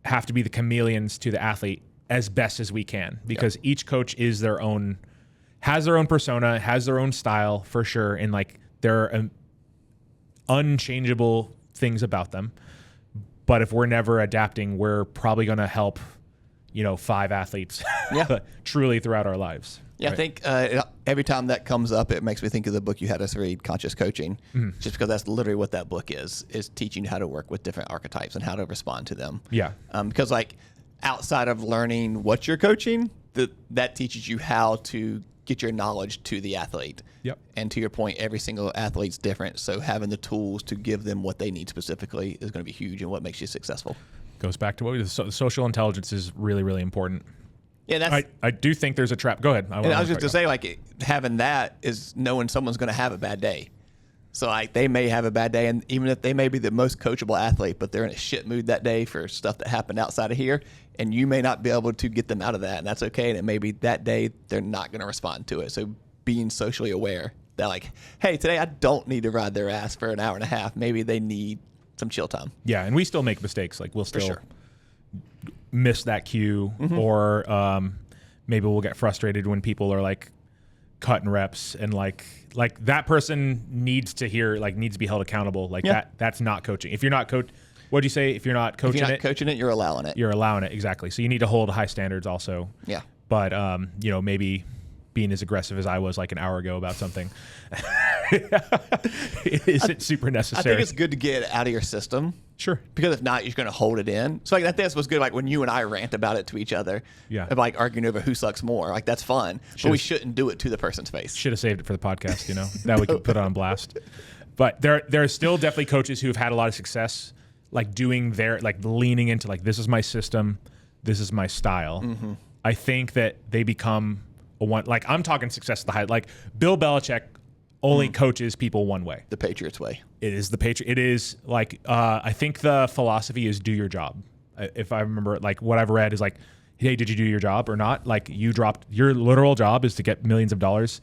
have to be the chameleons to the athlete as best as we can, because each coach has their own persona, has their own style for sure. And like there are unchangeable things about them, But if we're never adapting, we're probably going to help, 5 athletes truly throughout our lives. Yeah, right? I think every time that comes up, it makes me think of the book you had us read, Conscious Coaching, just because that's literally what that book is teaching you how to work with different archetypes and how to respond to them. Yeah. Because like outside of learning what you're coaching, that teaches you how to get your knowledge to the athlete. Yep. And to your point, every single athlete's different. So having the tools to give them what they need specifically is going to be huge and what makes you successful. Goes back to what social intelligence is really, really important. Yeah, I do think there's a trap. Go ahead. I was just to say, like, having that is knowing someone's going to have a bad day. So like they may have a bad day, and even if they may be the most coachable athlete, but they're in a shit mood that day for stuff that happened outside of here, and you may not be able to get them out of that, and that's okay. And it may be that day they're not going to respond to it. So being socially aware that like, hey, today I don't need to ride their ass for an hour and a half. Maybe they need some chill time. Yeah, and we still make mistakes. Like we'll still miss that cue, or maybe we'll get frustrated when people are like cutting reps, and like that person needs to be held accountable. Like that's not coaching. If you're not what'd you say? If you're not coaching it, you're allowing it. You're allowing it, exactly. So you need to hold high standards also. Yeah. But maybe being as aggressive as I was like an hour ago about something isn't super necessary. I think it's good to get it out of your system. Sure. Because if not, you're going to hold it in. So like that's what's good. Like when you and I rant about it to each other, of like arguing over who sucks more. Like that's fun, but we shouldn't do it to the person's face. Should have saved it for the podcast. That we could put it on blast. But there are still definitely coaches who have had a lot of success, like doing leaning into like, this is my system, this is my style. I think that they become like I'm talking success at the high. Like Bill Belichick only coaches people one way. The Patriots way. It is the Patriot. It is like I think the philosophy is do your job. If I remember, like what I've read is like, hey, did you do your job or not? Like your literal job is to get millions of dollars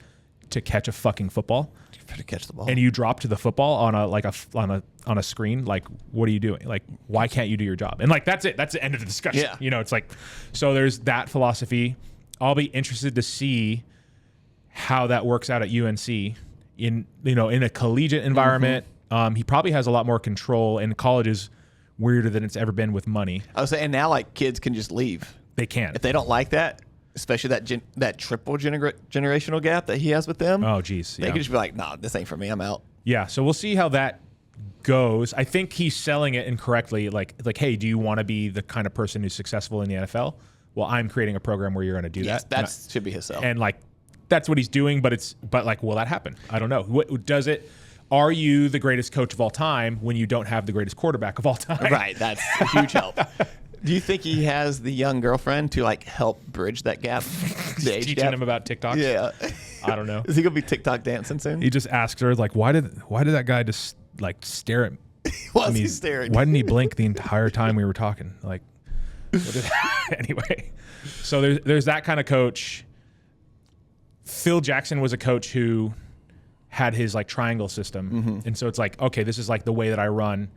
to catch a fucking football. To catch the ball. And you drop to the football on a screen. Like, what are you doing? Like, why can't you do your job? And like that's it. That's the end of the discussion. Yeah. It's like, so there's that philosophy. I'll be interested to see how that works out at UNC in a collegiate environment. He probably has a lot more control, and college is weirder than it's ever been with money. I was saying, and now like kids can just leave. They can if they don't like that, especially that triple generational gap that he has with them. Oh, geez, they can just be like, "Nah, this ain't for me. I'm out." Yeah, so we'll see how that goes. I think he's selling it incorrectly. Like, hey, do you want to be the kind of person who's successful in the NFL? Well, I'm creating a program where you're going to do that. That should be his sell. And like, that's what he's doing. But like, will that happen? I don't know. Does it? Are you the greatest coach of all time when you don't have the greatest quarterback of all time? Right. That's a huge help. Do you think he has the young girlfriend to like help bridge that gap? The age teaching gap? him about TikTok? Yeah. I don't know. Is he gonna be TikTok dancing soon? He just asked her like, why did that guy just like stare at me? Why was he staring? Why didn't he blink the entire time we were talking? Like, anyway. So there's that kind of coach. Phil Jackson was a coach who had his like triangle system, and so it's like, okay, this is like the way that I run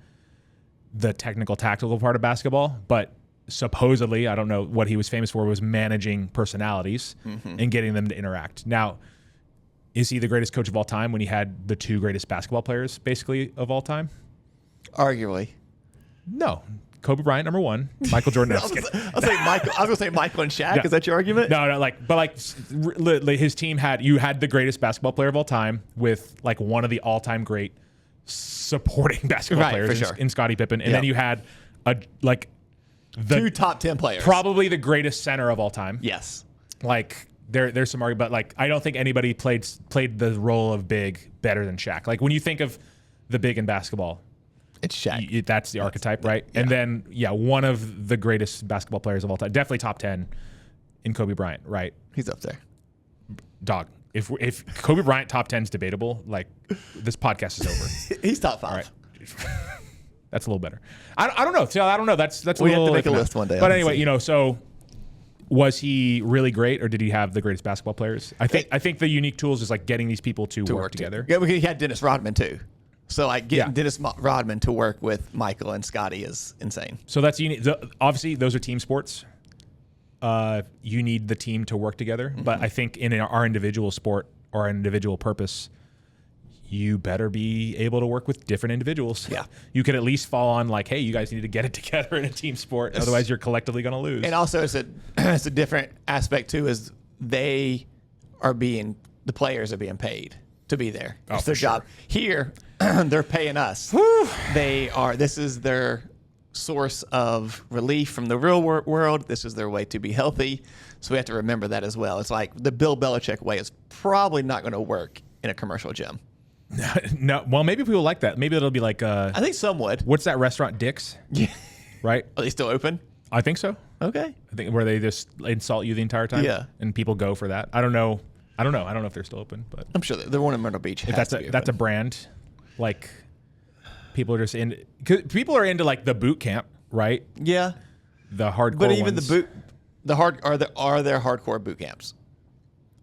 the technical tactical part of basketball, but supposedly, I don't know what he was famous for, was managing personalities and getting them to interact. Now, is he the greatest coach of all time when he had the 2 greatest basketball players basically of all time? Arguably. No. Kobe Bryant, number 1. Michael Jordan. I was gonna say Michael and Shaq. Yeah. Is that your argument? No, but his team had the greatest basketball player of all time with like one of the all-time great supporting basketball players in Scottie Pippen, and then you had the 2 top 10 players, probably the greatest center of all time. Yes, like there's some argument, but like I don't think anybody played the role of big better than Shaq. Like when you think of the big in basketball, it's Shaq. That's the archetype, right? Yeah. And then one of the greatest basketball players of all time, definitely top 10 in Kobe Bryant, right? He's up there, dog. If Kobe Bryant top 10 is debatable, like this podcast is over. He's top 5. All right. That's a little better. I don't know. See, I don't know. That's we have to make a list one day. But anyway, so was he really great, or did he have the greatest basketball players? I think the unique tools is like getting these people to work together. Yeah, he had Dennis Rodman too. So like getting Dennis Rodman to work with Michael and Scottie is insane. So that's unique. Obviously, those are team sports. You need the team to work together. But I think in our individual sport or our individual purpose, you better be able to work with different individuals. Yeah. You could at least fall on like, hey, you guys need to get it together in a team sport. Otherwise, you're collectively going to lose. And also, it's a different aspect too. Is the players are being paid to be there. Oh, It's their for job. sure. Here, they're paying us. This is their source of relief from the real world. This is their way to be healthy. So we have to remember that as well. It's like the Bill Belichick way is probably not going to work in a commercial gym. No, well, maybe people like that. Maybe it'll be like I think some would. what's that restaurant, Dick's? Yeah. Right? Are they still open? I think so. Okay. I think where they just insult you the entire time. Yeah. And people go for that. I don't know. I don't know if they're still open, but I'm sure the one in Myrtle Beach. if that's a brand, like people are just in. 'Cause people are into like the boot camp, right? yeah. The hardcore. But even ones. are there hardcore boot camps?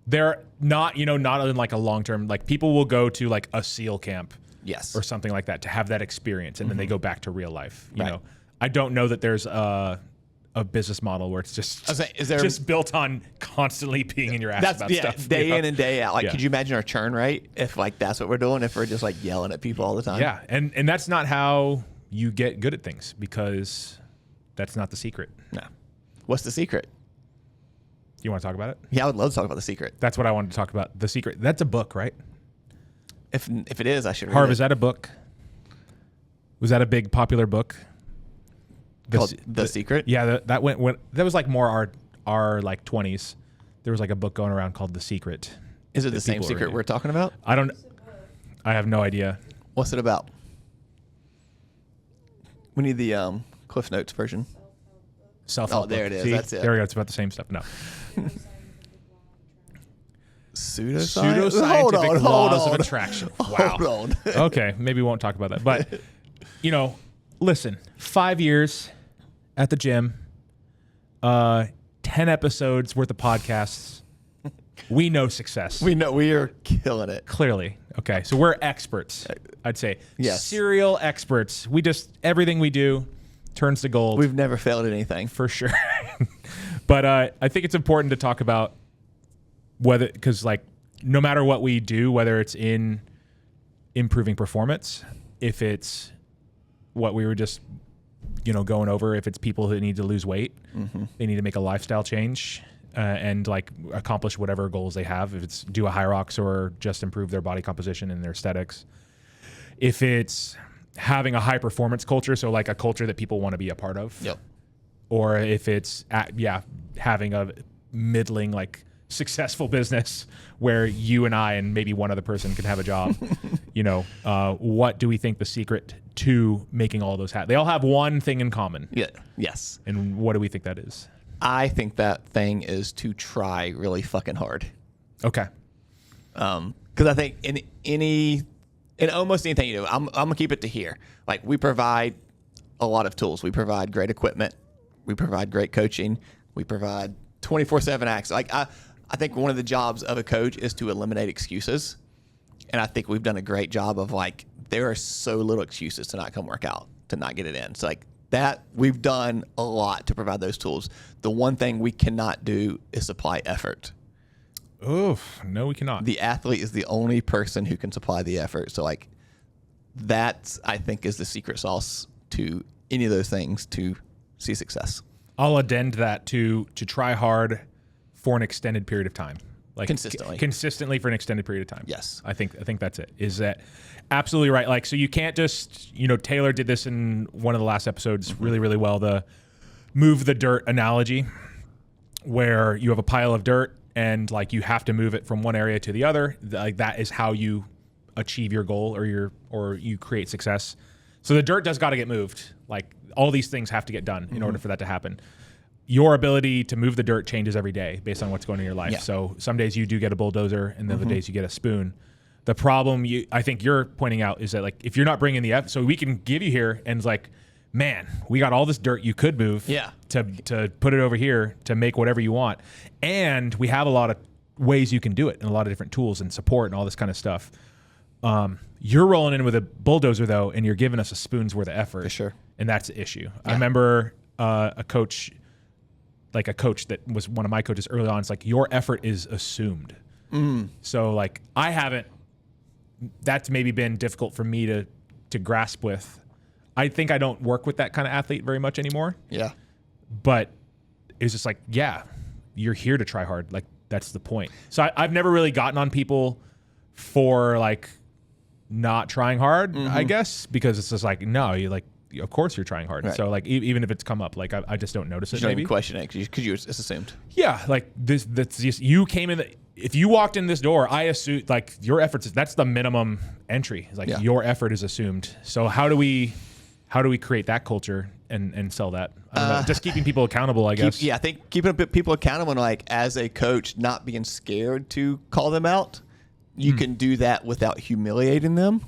They're not, not in like a long term. Like people will go to like a SEAL camp Yes. or something like that to have that experience, and then they go back to real life. You Right. know, I don't know that there's a business model where it's just I was saying, is there just built on constantly being in your ass that's about stuff. day you know? in and day out. Like, Yeah. could you imagine our churn rate if like that's what we're doing? If we're just like yelling at people all the time? Yeah, and that's not how you get good at things, because that's not the secret. No. What's the secret? You want to talk about it? Yeah, I would love to talk about the secret. That's what I wanted to talk about. The secret. That's a book, right? If it is, I should read Harv, it. is that a book? Was that a big popular book? Called The Secret? Yeah, that went. That was like more our like 20s. There was like a book going around called The Secret. Is it that the same people are secret into. we're talking about? I don't. I have no idea. What's it about? We need the Cliff Notes version. Self-help Oh, there book. it is. See? That's it. There we go. It's about the same stuff. No. Pseudoscience? Pseudoscientific laws of attraction. Wow. Hold on. Okay, maybe we won't talk about that. But, listen, 5 years at the gym, 10 episodes worth of podcasts. We know success. We know we are killing it. Clearly. Okay, so we're experts, I'd say. Yes. Serial experts. Everything we do turns to gold. We've never failed at anything. For sure. But I think it's important to talk about because like no matter what we do, whether it's in improving performance, if it's what we were just going over, if it's people who need to lose weight, they need to make a lifestyle change and like accomplish whatever goals they have, if it's do a high rocks or just improve their body composition and their aesthetics, if it's having a high performance culture, so like a culture that people want to be a part of, Yep. or if it's having a middling like successful business where you and I and maybe one other person can have a job. What do we think the secret to making all those they all have one thing in common. Yeah. Yes. And what do we think that is? I think that thing is to try really fucking hard. Okay. Because I think in almost anything you do, I'm gonna keep it to here. Like, we provide a lot of tools. We provide great equipment. We provide great coaching. We provide 24/7 access. Like, I think one of the jobs of a coach is to eliminate excuses, and I think we've done a great job of like, there are so little excuses to not come work out, to not get it in. So like that, we've done a lot to provide those tools. The one thing we cannot do is supply effort. Oof, no, we cannot. The athlete is the only person who can supply the effort. So like that, I think, is the secret sauce to any of those things to see success. I'll addend that to try hard for an extended period of time. Like consistently for an extended period of time. Yes. I think that's it. Is that absolutely right? Like, so you can't just, Taylor did this in one of the last episodes really, really well, the move the dirt analogy, where you have a pile of dirt and like you have to move it from one area to the other. Like, that is how you achieve your goal or you create success. So the dirt does got to get moved. Like, all these things have to get done in order for that to happen. Your ability to move the dirt changes every day based on what's going on in your life. Yeah. So some days you do get a bulldozer, and the other days you get a spoon. The problem I think you're pointing out is that like, if you're not bringing the effort, so we can give you here and it's like, man, we got all this dirt you could move to put it over here to make whatever you want. And we have a lot of ways you can do it and a lot of different tools and support and all this kind of stuff. You're rolling in with a bulldozer though, and you're giving us a spoon's worth of effort. For sure. And that's the issue. Yeah. I remember a coach that was one of my coaches early on. It's like, your effort is assumed. So like, I haven't that's maybe been difficult for me to grasp with. I think I don't work with that kind of athlete very much anymore. Yeah. But it's just like, yeah, you're here to try hard. Like, that's the point. So I've never really gotten on people for like not trying hard, I guess, because it's just like, no, you like, of course you're trying hard. Right. So like, even if it's come up, like I just don't notice it. You don't even question it because you just assumed. Yeah. Like that's just, you came in, if you walked in this door, I assume like your efforts, that's the minimum entry. It's like your effort is assumed. So how do we create that culture and sell that? I don't know. Just keeping people accountable, I guess. I think keeping people accountable and like as a coach, not being scared to call them out. You can do that without humiliating them,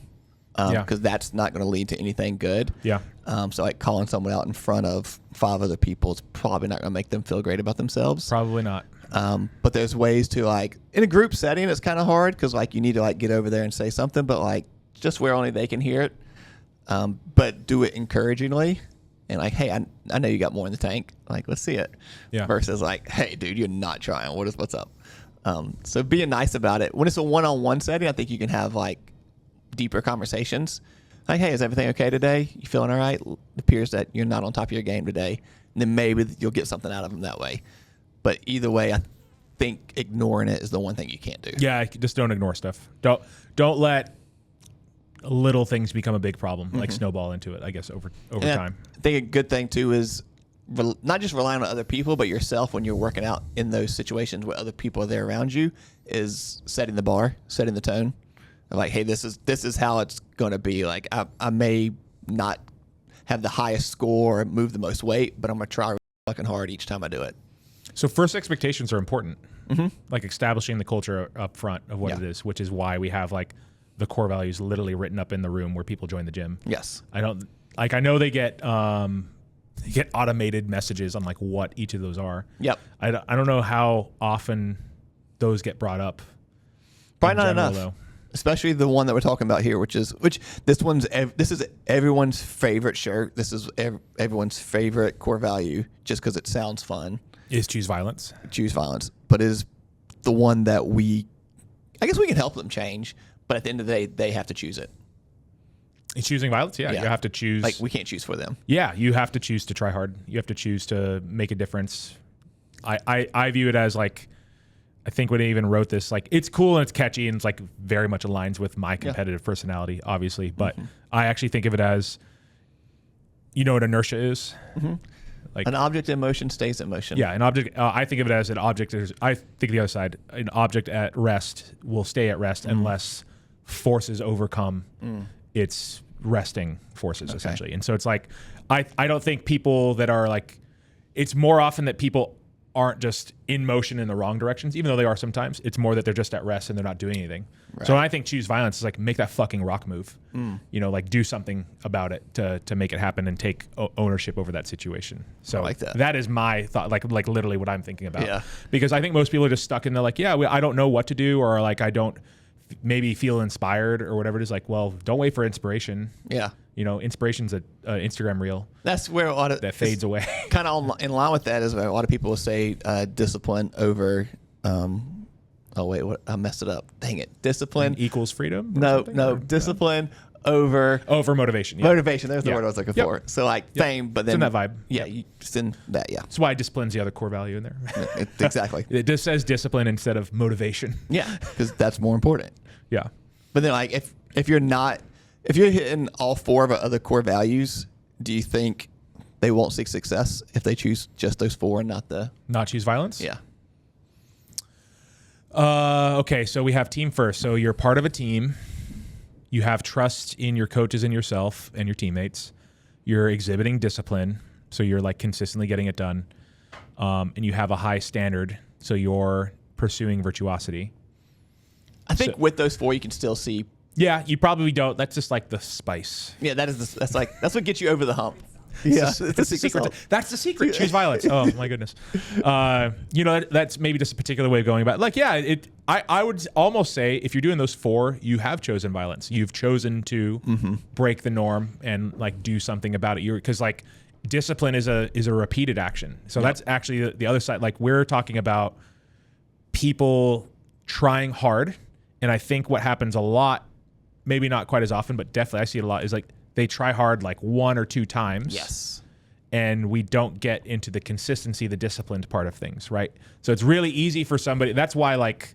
because that's not going to lead to anything good. Yeah. So like calling someone out in front of 5 other people is probably not going to make them feel great about themselves. Probably not. But there's ways to like in a group setting, it's kind of hard because like you need to like get over there and say something, but like just where only they can hear it. But do it encouragingly and like, hey, I know you got more in the tank. Like, let's see it. Yeah. Versus like, hey, dude, you're not trying. What's up? So being nice about it. When it's a one-on-one setting, I think you can have like deeper conversations. Like, hey, is everything okay today? You feeling all right? It appears that you're not on top of your game today. And then maybe you'll get something out of them that way. But either way, I think ignoring it is the one thing you can't do. Yeah, just don't ignore stuff. Don't let little things become a big problem, like snowball into it, I guess, over time. I think a good thing, too, is not just relying on other people, but yourself when you're working out in those situations where other people are there around you, is setting the bar, setting the tone. Like, hey, this is how it's going to be. Like, I may not have the highest score or move the most weight, but I'm going to try fucking hard each time I do it. So first expectations are important. Like establishing the culture up front of what it is, which is why we have like the core values literally written up in the room where people join the gym. Yes. I know they get automated messages on like what each of those are. Yep. I don't know how often those get brought up. Probably not enough. Though. Especially the one that we're talking about here, which is this is everyone's favorite shirt. This is everyone's favorite core value, just because it sounds fun. Is choose violence. Choose violence, but is the one that I guess we can help them change, but at the end of the day, they have to choose it. It's choosing violence, yeah. You have to choose. Like, we can't choose for them. Yeah, you have to choose to try hard. You have to choose to make a difference. I view it as like, I think when I even wrote this, like, it's cool and it's catchy and it's like very much aligns with my competitive personality, obviously. But I actually think of it as, you know what inertia is? Like an object in motion stays in motion. Yeah, an object. I think of it as an object. I think the other side, an object at rest will stay at rest unless forces overcome its resting forces, essentially. And so it's like, I don't think people that are like, it's more often that people aren't just in motion in the wrong directions, even though they are sometimes. It's more that they're just at rest and they're not doing anything. Right. So when I think choose violence is like, make that fucking rock move. You know, like do something about it to make it happen and take ownership over that situation. So I like that. That is my thought, like literally what I'm thinking about. Yeah. Because I think most people are just stuck in the like, I don't know what to do, or like I don't maybe feel inspired or whatever it is. Like, well, don't wait for inspiration. Yeah. You know, inspiration's an Instagram reel. That's where a lot of that fades away. Kind of in line with that is where a lot of people will say discipline over. Oh wait, what? I messed it up. Dang it! Discipline equals freedom. No, discipline over motivation. Yeah. Motivation. There's the word I was looking for. So like same, but then it's in that vibe. Yeah, you just in that. Yeah. That's why discipline's the other core value in there. Exactly. It just says discipline instead of motivation. Yeah, because that's more important. Yeah. But then like if you're hitting all 4 of our other core values, do you think they won't seek success if they choose just those 4 and not choose violence? Yeah. Okay, so we have team first. So you're part of a team. You have trust in your coaches and yourself and your teammates. You're exhibiting discipline, so you're like consistently getting it done. And you have a high standard, so you're pursuing virtuosity. I think with those 4, you can still see. Yeah, you probably don't. That's just like the spice. Yeah, that's what gets you over the hump. Yeah, it's the secret. That's the secret. Choose violence. Oh my goodness. You know, that's maybe just a particular way of going about it. Like, yeah, I would almost say if you're doing those 4, you have chosen violence. You've chosen to break the norm and like do something about it. Because like discipline is a repeated action. So that's actually the other side. Like we're talking about people trying hard, and I think what happens a lot maybe not quite as often, but definitely I see it a lot, is like they try hard like 1 or 2 times. Yes. And we don't get into the consistency, the disciplined part of things, right? So it's really easy for somebody. That's why like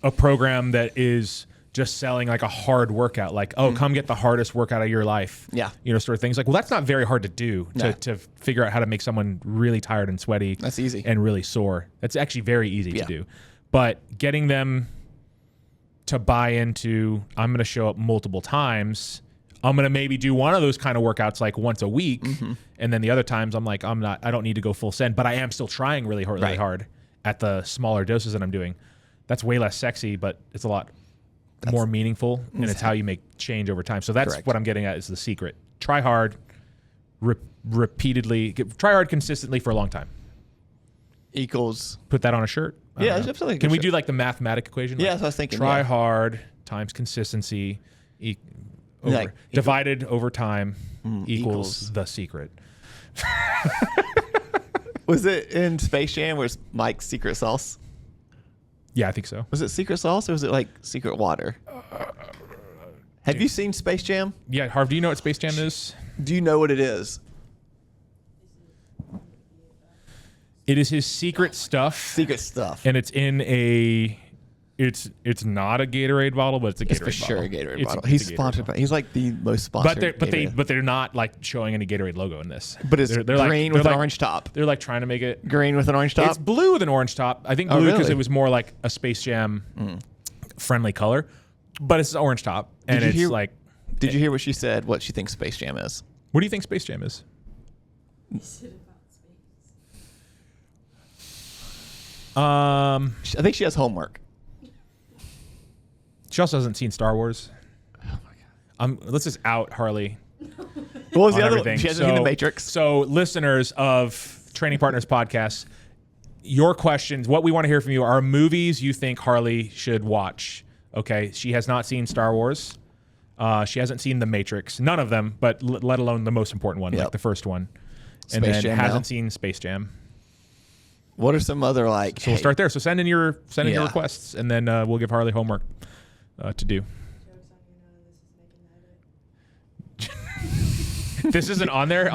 a program that is just selling like a hard workout, like, oh, come get the hardest workout of your life. Yeah. Sort of things. Like, well, that's not very hard to do to figure out how to make someone really tired and sweaty. That's easy. And really sore. That's actually very easy to do. But getting them to buy into, I'm going to show up multiple times. I'm going to maybe do one of those kind of workouts like once a week. And then the other times I'm like, I don't need to go full send, but I am still trying really hard at the smaller doses that I'm doing. That's way less sexy, but it's a lot more meaningful, and it's how you make change over time. So that's what I'm getting at is the secret. Try hard, repeatedly, try hard consistently for a long time. Equals. Put that on a shirt. Yeah, it's absolutely. Can we do like the mathematic equation? Yeah, Like, that's what I was thinking. Try hard times consistency divided over time equals the secret. Was it in Space Jam where it's Mike's secret sauce? Yeah, I think so. Was it secret sauce or was it like secret water? Have you seen Space Jam? Yeah, Harv, do you know what Space Jam is? Do you know what it is? It is his secret stuff. Secret stuff. And it's in a... It's not a Gatorade bottle, but it's a Gatorade bottle. It's for sure a Gatorade bottle. He's sponsored by. He's like the most sponsored. But they're not like showing any Gatorade logo in this. But it's they're green with an orange top. They're like trying to make it green with an orange top. It's blue with an orange top. I think blue because really? it was more like a Space Jam friendly color, but it's an orange top, and Did you hear what she said? What she thinks Space Jam is? What do you think Space Jam is? Is it about space? I think she has homework. She also hasn't seen Star Wars. Oh my god! Let's just out Harley. What was the other one? She hasn't seen The Matrix. So, listeners of Training Partners Podcast, your questions, what we want to hear from you are movies you think Harley should watch. Okay, she has not seen Star Wars. She hasn't seen The Matrix. None of them, but let alone the most important one, like the first one. And Space then Jam hasn't now. seen Space Jam. What are some other like? So we'll start there. So send in your requests, and then we'll give Harley homework to do. Jokes on this is making This isn't on there.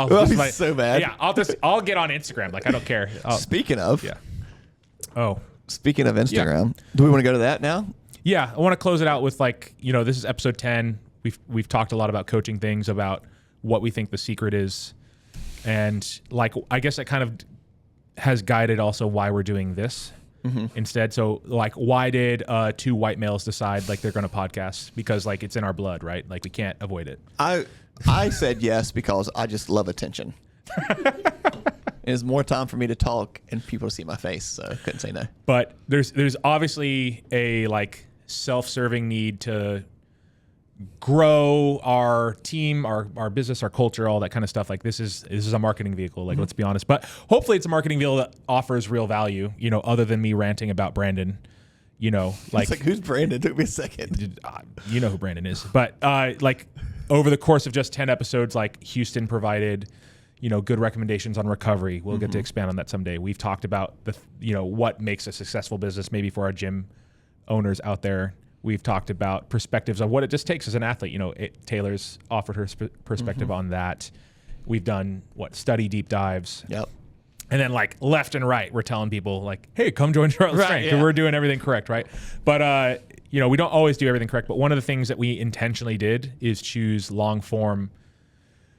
So bad. Yeah, I'll get on Instagram. Like I don't care. Speaking of, Speaking of Instagram, do we want to go to that now? Yeah, I want to close it out with this is episode 10. We've talked a lot about coaching things, about what we think the secret is, and I guess that kind of has guided also why we're doing this instead. So why did 2 white males decide they're going to podcast? Because it's in our blood, right? We can't avoid it. I said yes because I just love attention. It's more time for me to talk and people to see my face, so I couldn't say no. But there's obviously a self-serving need to grow our team, our business, our culture, all that kind of stuff. This is a marketing vehicle, let's be honest. But hopefully it's a marketing vehicle that offers real value, other than me ranting about Brandon. It's who's Brandon? It took me a second. You know who Brandon is. But over the course of just 10 episodes, Houston provided good recommendations on recovery. We'll get to expand on that someday. We've talked about what makes a successful business, maybe for our gym owners out there. We've talked about perspectives on what it just takes as an athlete. Taylor's offered her perspective on that. We've done study deep dives. Yep. And then left and right, we're telling people hey, come join Charlotte Strength. Yeah. We're doing everything correct, right? But we don't always do everything correct. But one of the things that we intentionally did is choose long form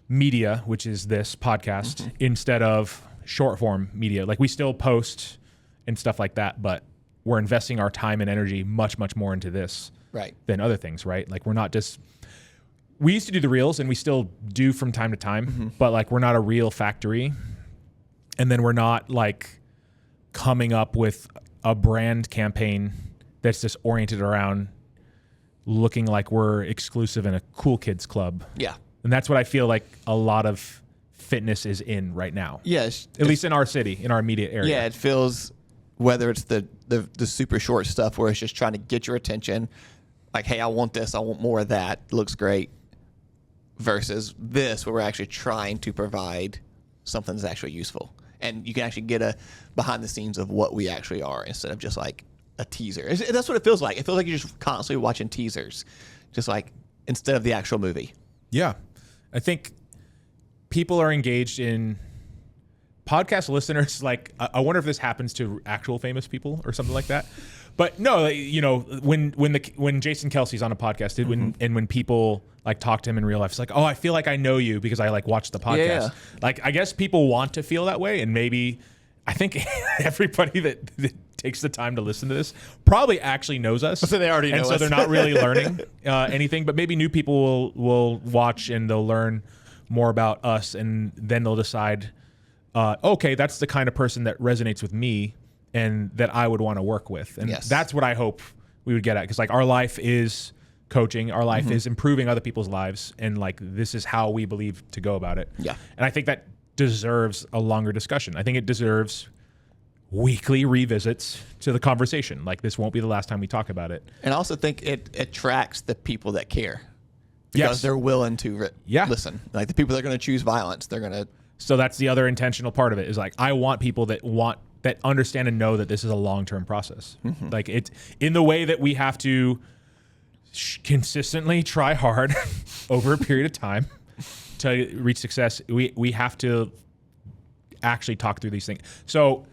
media, which is this podcast, instead of short form media. We still post and stuff like that, but we're investing our time and energy much, much more into this than other things, right? We're not just... We used to do the reels, and we still do from time to time, but we're not a reel factory. And then we're not coming up with a brand campaign that's just oriented around looking like we're exclusive in a cool kids club. Yeah. And that's what I feel a lot of fitness is in right now. Yes. At least in our city, in our immediate area. Yeah, it feels, whether it's the super short stuff where it's just trying to get your attention, hey, I want this, I want more of that, it looks great, versus this where we're actually trying to provide something that's actually useful. And you can actually get a behind the scenes of what we actually are instead of just a teaser. That's what it feels like. It feels like you're just constantly watching teasers. just like instead of the actual movie. Yeah. I think people are engaged in podcast listeners. Like, I wonder if this happens to actual famous people or something like that. But no, you know, when Jason Kelsey's on a podcast, when people like talk to him in real life, it's like, oh, I feel like I know you because I like watched the podcast. Yeah. Like, I guess people want to feel that way, and maybe I think everybody that takes the time to listen to this probably actually knows us. So they already know us. And so they're not really learning anything, but maybe new people will watch and they'll learn more about us, and then they'll decide, okay, that's the kind of person that resonates with me and that I would want to work with. And that's what I hope we would get at. Because like our life is coaching, our life is improving other people's lives, and like this is how we believe to go about it. Yeah. And I think that deserves a longer discussion. I think it deserves weekly revisits to the conversation. Like this won't be the last time we talk about it. And I also think it attracts the people that care. Because they're willing to listen. Like the people that are going to choose violence, they're going to. So that's the other intentional part of it, is like I want people that understand and know that this is a long-term process. Like it's in the way that we have to consistently try hard over a period of time to reach success. We have to actually talk through these things. So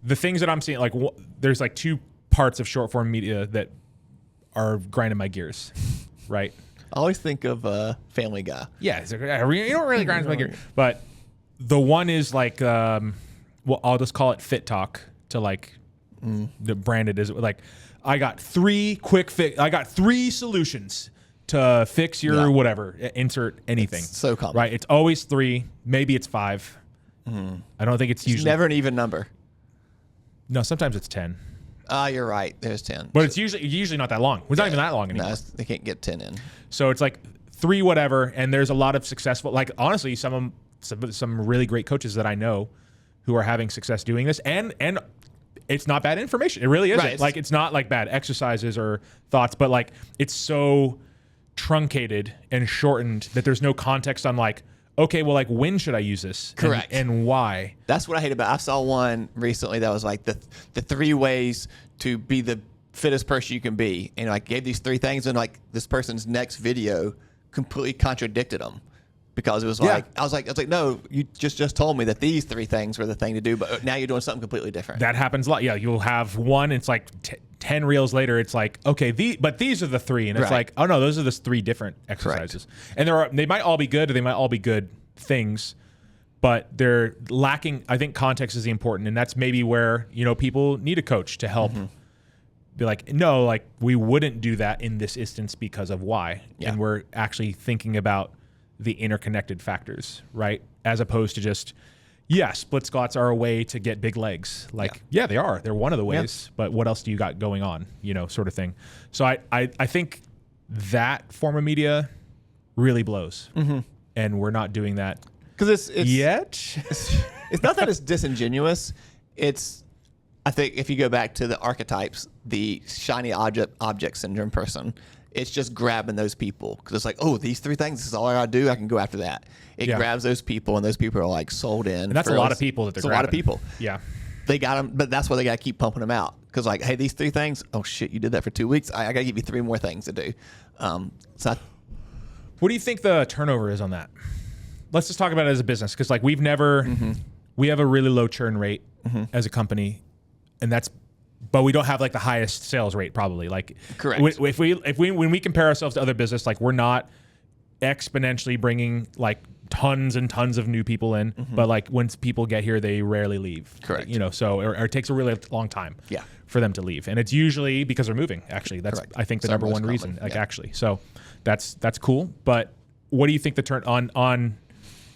the things that I'm seeing, like there's like two parts of short form media that are grinding my gears, right? I always think of Family Guy. Yeah, you don't really grind my gears, but the one is like, well, I'll just call it Fit Talk to like the branded is like, I got three solutions to fix your whatever. Insert anything. It's so common, right? It's always 3, maybe it's 5. I don't think it's usually never an even number. No, sometimes it's 10. You're right. There's 10, but it's usually not that long. It's not even that long anymore. No, they can't get 10 in. So it's like 3 whatever, and there's a lot of successful. Like honestly, some really great coaches that I know who are having success doing this, and it's not bad information. It really isn't. Right. Like it's not like bad exercises or thoughts, but like it's so truncated and shortened that there's no context on like, okay, well, like when should I use this? Correct. And why? That's what I hate about it. I saw one recently that was like the 3 ways to be the fittest person you can be. And I gave these 3 things, and like this person's next video completely contradicted them. Because it was like, I was like, no, you just told me that these 3 things were the thing to do, but now you're doing something completely different. That happens a lot. Yeah, you'll have one, it's like 10 reels later, it's like, okay, but these are the 3, and it's like, oh no, those are the 3 different exercises. Correct. And they might all be good, or they might all be good things, but they're lacking. I think context is important, and that's maybe where people need a coach to help. Be like, no, like we wouldn't do that in this instance because of why, and we're actually thinking about the interconnected factors, right? As opposed to just, split squats are a way to get big legs. Like, they are. They're one of the ways, but what else do you got going on, sort of thing. So I think that form of media really blows. And we're not doing that because it's yet. It's not that it's disingenuous. I think if you go back to the archetypes, the shiny object syndrome person, it's just grabbing those people because it's like, oh, these 3 things, this is all I gotta do. I can go after that. It grabs those people, and those people are like sold in. And that's a lot of people that they're grabbing. A lot of people. Yeah. They got them, but that's why they got to keep pumping them out. Because like, hey, these 3 things, oh shit, you did that for 2 weeks. I got to give you 3 more things to do. What do you think the turnover is on that? Let's just talk about it as a business. Because like we have a really low churn rate as a company, and but we don't have like the highest sales rate probably. Like, correct. When we compare ourselves to other business, like we're not exponentially bringing like tons and tons of new people in, but like once people get here, they rarely leave. Correct. So or it takes a really long time. For them to leave, and it's usually because they're moving. Actually, that's I think the number one reason. Like actually, so that's cool. But what do you think the turn on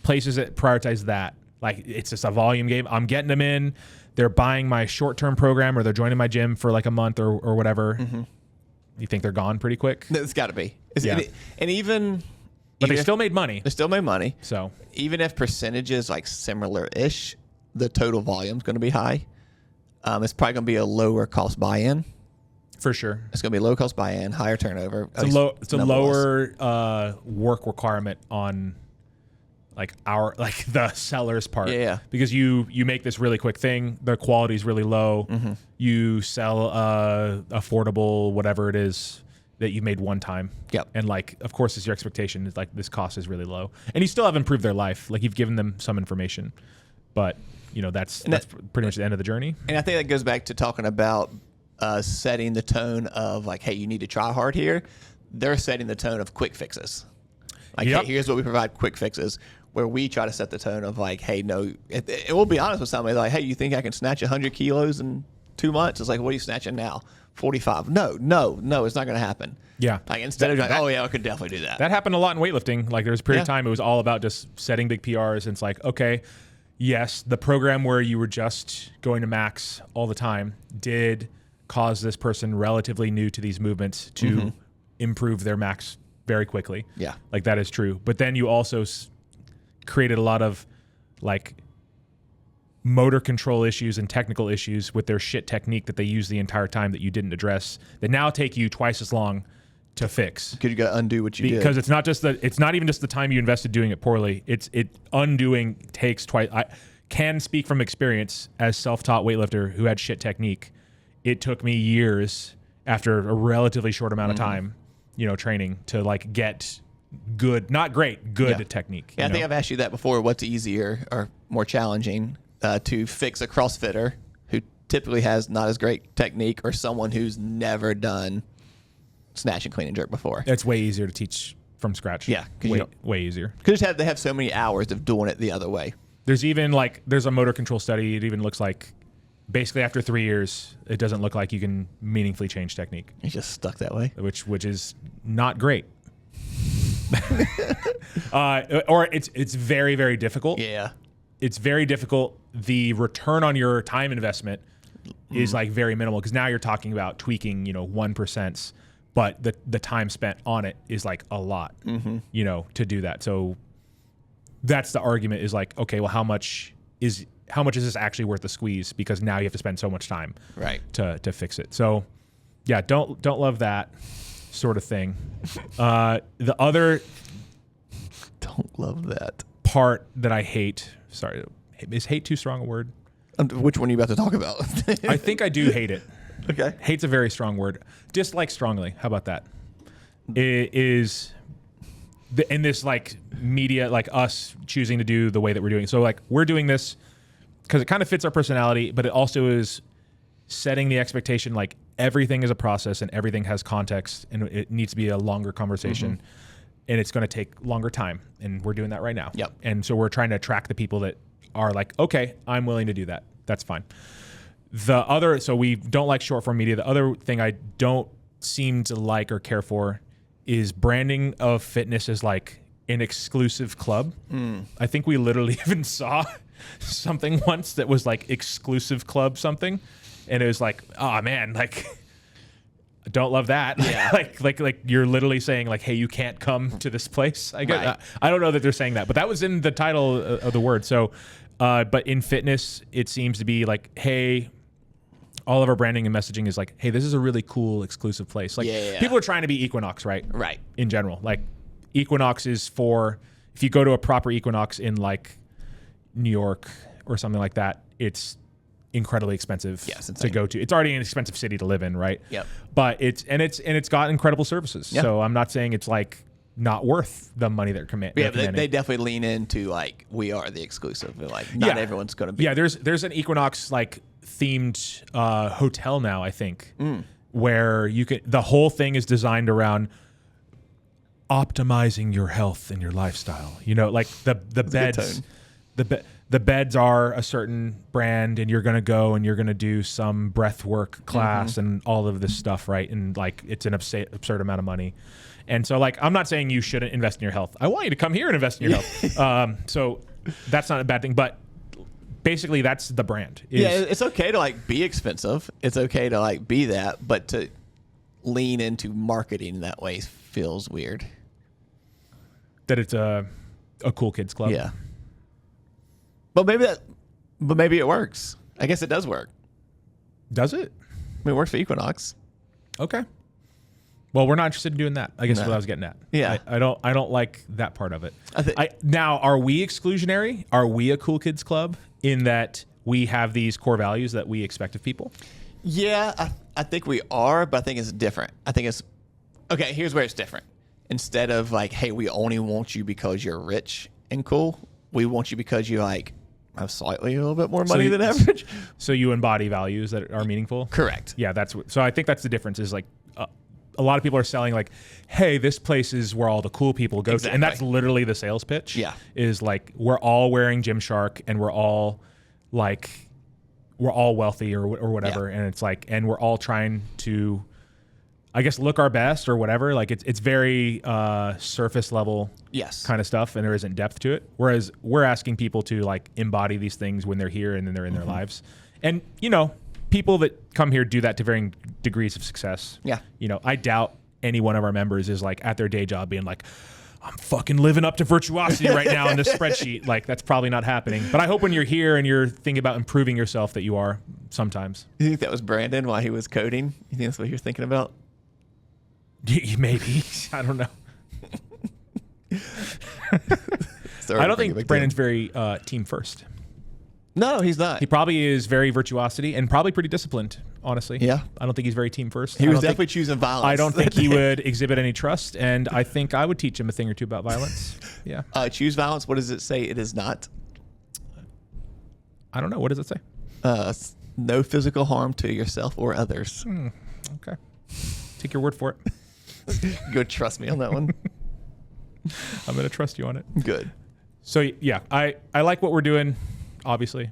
places that prioritize that? Like it's just a volume game. I'm getting them in. They're buying my short-term program, or they're joining my gym for like a month or whatever. You think they're gone pretty quick? It's got to be. But they still made money. They still made money. So even if percentages like similar-ish, the total volume is going to be high. It's probably going to be a lower cost buy-in. For sure. It's going to be a low cost buy-in, higher turnover. It's a lower work requirement on like the seller's part. Yeah. Because you make this really quick thing, the quality is really low. You sell affordable whatever it is, that you made one time. Yep. And like, of course, it's your expectation is like this cost is really low, and you still have improved their life. Like you've given them some information, but you know that's pretty much the end of the journey. And I think that goes back to talking about setting the tone of like, hey, you need to try hard here. They're setting the tone of quick fixes. Like, hey, here's what we provide, quick fixes. Where we try to set the tone of like, hey, no, and we'll be honest with somebody like, hey, you think I can snatch 100 kilos in 2 months? It's like, what are you snatching now? 45. No, it's not going to happen. Yeah. Like instead of like, oh yeah, I could definitely do that. That happened a lot in weightlifting. Like there was a period of time it was all about just setting big PRs. And it's like, okay, yes, the program where you were just going to max all the time did cause this person relatively new to these movements to improve their max very quickly. Yeah. Like that is true. But then you also created a lot of like motor control issues and technical issues with their shit technique that they use the entire time that you didn't address that now take you twice as long to fix. Because you got to undo what you did. Because it's not even just the time you invested doing it poorly. Undoing takes twice. I can speak from experience as self-taught weightlifter who had shit technique. It took me years after a relatively short amount of time, training to like get good, not great, good technique. Yeah, I think I've asked you that before. What's easier or more challenging to fix a CrossFitter who typically has not as great technique or someone who's never done snatch and clean and jerk before? It's way easier to teach from scratch. Yeah. Way easier. Because they have so many hours of doing it the other way. There's a motor control study. It even looks like basically after 3 years, it doesn't look like you can meaningfully change technique. It's just stuck that way. Which is not great. Or it's very, very difficult. Yeah. It's very difficult. The return on your time investment is like very minimal because now you're talking about tweaking, 1%, but the time spent on it is like a lot, to do that. So that's the argument is like, okay, well, how much is this actually worth the squeeze? Because now you have to spend so much time to fix it. So yeah, don't love that sort of thing. The other don't love that part that I hate. Sorry, is hate too strong a word? Which one are you about to talk about? I think I do hate it. Okay. Hate's a very strong word. Dislike strongly. How about that? It is in this like media, like us choosing to do the way that we're doing. So like we're doing this because it kind of fits our personality, but it also is setting the expectation like everything is a process and everything has context and it needs to be a longer conversation and it's going to take longer time. And we're doing that right now. Yep. And so we're trying to attract the people that are like, okay, I'm willing to do that. That's fine. So we don't like short form media. The other thing I don't seem to like or care for is branding of fitness as like an exclusive club. I think we literally even saw something once that was like exclusive club something. And it was like, oh man, like, don't love that. Yeah. like you're literally saying like, hey, you can't come to this place. I don't know that they're saying that, but that was in the title of the word. So, but in fitness, it seems to be like, hey, all of our branding and messaging is like, hey, this is a really cool exclusive place. Like people are trying to be Equinox, right? Right. In general, like Equinox is for, if you go to a proper Equinox in like New York or something like that, it's incredibly expensive to go to. It's already an expensive city to live in, right? Yep. But it's got incredible services. Yep. So I'm not saying it's like not worth the money they're commanding. Yeah, they definitely lean into like we are the exclusive. Like not everyone's going to be. Yeah, there's an Equinox like themed hotel now, I think, where you can. The whole thing is designed around optimizing your health and your lifestyle. Like the beds, the beds are a certain brand, and you're going to go and you're going to do some breath work class and all of this stuff, right? And like it's an absurd amount of money. And so like I'm not saying you shouldn't invest in your health. I want you to come here and invest in your health. So that's not a bad thing, but basically that's the brand. It's okay to like be expensive. It's okay to like be that, but to lean into marketing that way feels weird. That it's a cool kids club. Yeah. But maybe it works. I guess it does work. Does it? I mean, it works for Equinox. Okay. Well, we're not interested in doing that. I guess is what I was getting at. Yeah. I don't like that part of it. Now, are we exclusionary? Are we a cool kids club in that we have these core values that we expect of people? Yeah, I think we are, but I think it's different. I think it's Okay, here's where it's different. Instead of like, hey, we only want you because you're rich and cool, we want you because you like have slightly a little bit more money than average. So you embody values that are meaningful? Correct. Yeah, so I think that's the difference is like a lot of people are selling like, hey, this place is where all the cool people go to. And that's literally the sales pitch. Yeah. Is like, we're all wearing Gymshark and we're all wealthy or whatever. Yeah. And it's like, and we're all trying to, I guess, look our best or whatever. Like it's very surface level kind of stuff, and there isn't depth to it. Whereas we're asking people to like embody these things when they're here and then they're in their lives. And, people that come here do that to varying degrees of success. Yeah. I doubt any one of our members is like at their day job being like, I'm fucking living up to virtuosity right now in this spreadsheet. Like that's probably not happening. But I hope when you're here and you're thinking about improving yourself that you are sometimes. You think that was Brandon while he was coding? You think that's what you're thinking about? Maybe. I don't know. I don't think Brandon's very team first. No, he's not. He probably is very virtuosity and probably pretty disciplined, honestly. Yeah. I don't think he's very team first. He was definitely choosing violence. I don't think he would exhibit any trust, and I think I would teach him a thing or two about violence. Yeah. Choose violence. What does it say it is not? I don't know. What does it say? No physical harm to yourself or others. Okay. Take your word for it. Good. Trust me on that one. I'm going to trust you on it. Good. So, yeah, I like what we're doing. Obviously,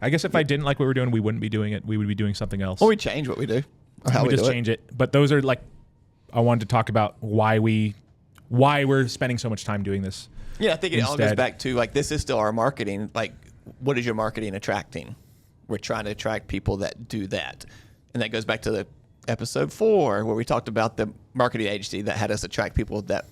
I guess if I didn't like what we're doing, we wouldn't be doing it. We would be doing something else. Or we change what we do, or how we just change it. But those are like, I wanted to talk about why we're spending so much time doing this. Yeah, I think it all goes back to like this is still our marketing. Like, what is your marketing attracting? We're trying to attract people that do that, and that goes back to the episode 4 where we talked about the marketing agency that had us attract people that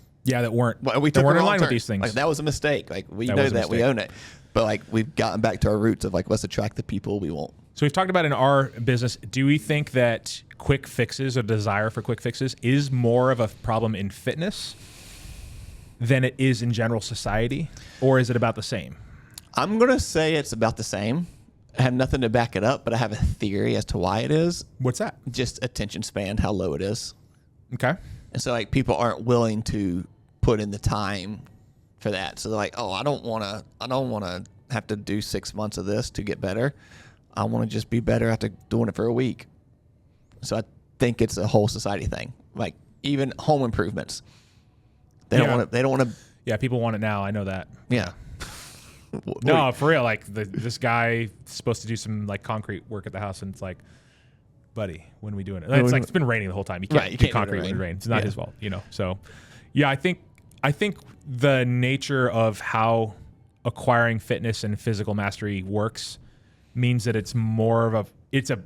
weren't we took weren't in line with these things. Like, that was a mistake. Like we know that, we own it. But like we've gotten back to our roots of like let's attract the people we want. So we've talked about in our business, do we think that quick fixes or desire for quick fixes is more of a problem in fitness than it is in general society? Or is it about the same? I'm going to say it's about the same. I have nothing to back it up, but I have a theory as to why it is. What's that? Just attention span, how low it is. Okay. And so like people aren't willing to put in the time for that. So they're like, oh, I don't want to have to do 6 months of this to get better. I want to just be better after doing it for a week. So I think it's a whole society thing. Like even home improvements. They don't want to. Yeah. People want it now. I know that. Yeah. No, for real. Like this guy is supposed to do some like concrete work at the house, and it's like, buddy, when are we doing it? It's like it's been raining the whole time. You can't do concrete when it rains. It's not his fault, So, yeah, I think the nature of how acquiring fitness and physical mastery works means that it's a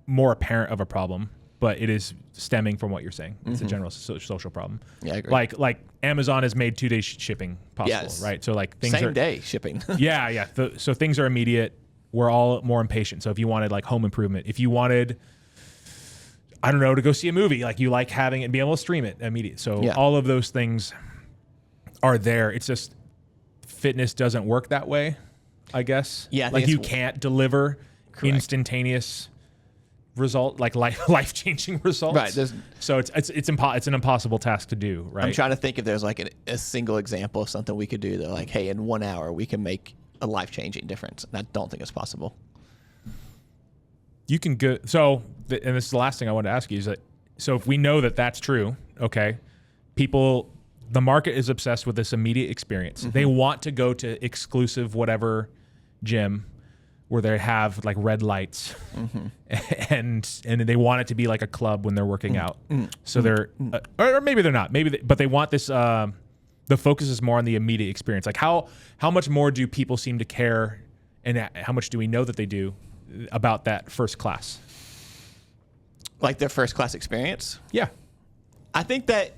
more apparent of a problem, but it is stemming from what you're saying. It's a general social problem. Yeah, I agree. Like Amazon has made 2-day shipping possible, right? So like things same day shipping. yeah. So things are immediate. We're all more impatient. So if you wanted like home improvement, if you wanted, I don't know, to go see a movie, like you like having it and be able to stream it immediate. So all of those things are there. It's just fitness doesn't work that way, I guess. Yeah. Like you can't deliver instantaneous result, like life-changing results. Right. So it's an impossible task to do, right? I'm trying to think if there's like a single example of something we could do that like, hey, in 1 hour we can make a life-changing difference. And I don't think it's possible. You can go, and this is the last thing I wanted to ask you is that, so if we know that that's true, okay, the market is obsessed with this immediate experience. Mm-hmm. They want to go to exclusive whatever gym where they have like red lights and they want it to be like a club when they're working out. So they're, or maybe they're not, but they want this, the focus is more on the immediate experience. Like how much more do people seem to care, and how much do we know that they do about that first class? Like their first class experience? Yeah. I think that,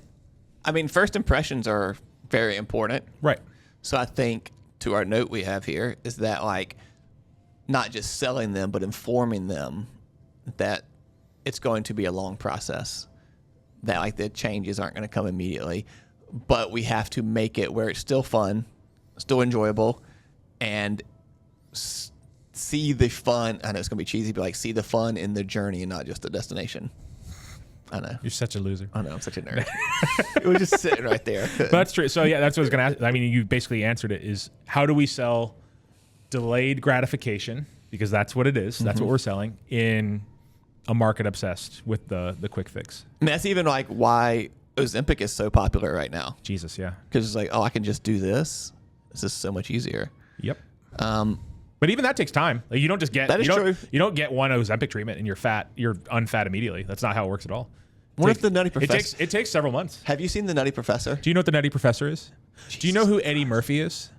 first impressions are very important. Right. So I think to our note we have here is that like, not just selling them, but informing them that it's going to be a long process, that like the changes aren't going to come immediately, but we have to make it where it's still fun, still enjoyable, and see the fun. I know it's going to be cheesy, but like see the fun in the journey and not just the destination. I know. You're such a loser. I know. I'm such a nerd. It was just sitting right there. But that's true. So yeah, that's what I was going to ask. I mean, you basically answered it. Is how do we sell delayed gratification? Because that's what it is. That's what we're selling in a market obsessed with the quick fix. And that's even like why Ozempic is so popular right now. Jesus, yeah. Because it's like, oh, I can just do this. This is so much easier. Yep. But even that takes time. Like you don't just get that is true. You don't get one Ozempic treatment and you're unfat immediately. That's not how it works at all. What if the Nutty Professor? It takes several months. Have you seen the Nutty Professor? Do you know what the Nutty Professor is? Jesus. Do you know who Eddie Murphy is?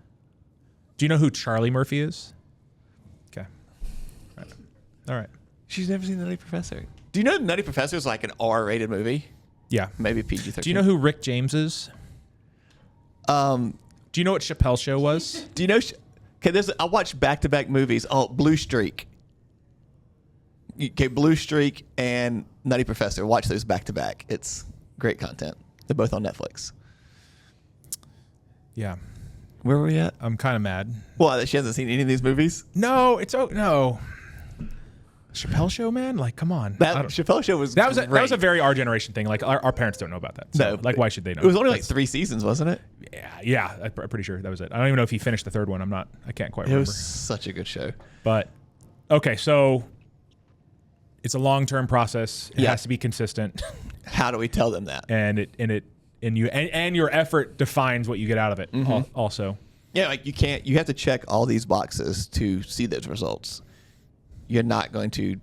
Do you know who Charlie Murphy is? Okay. All right. She's never seen the Nutty Professor. Do you know the Nutty Professor is like an R-rated movie? Yeah. Maybe PG-13. Do you know who Rick James is? Do you know what Chappelle's Show was? Do you know? Okay, I watched back-to-back movies. Oh, Blue Streak. Okay, Blue Streak and Nutty Professor. Watch those back-to-back. It's great content. They're both on Netflix. Yeah. Where were we at? I'm kind of mad. Well, she hasn't seen any of these movies? No, no. Chappelle Show, man? Like, come on. That Chappelle Show was that was a very our generation thing. Like, our parents don't know about that. So, no. Like, why should they know? It was only like 3 seasons, wasn't it? Yeah. I'm pretty sure that was it. I don't even know if he finished the third one. I can't quite remember. It was such a good show. But, okay, so it's a long-term process. It has to be consistent. How do we tell them that? And your effort defines what you get out of it. Also, yeah, like you have to check all these boxes to see those results. You're not going to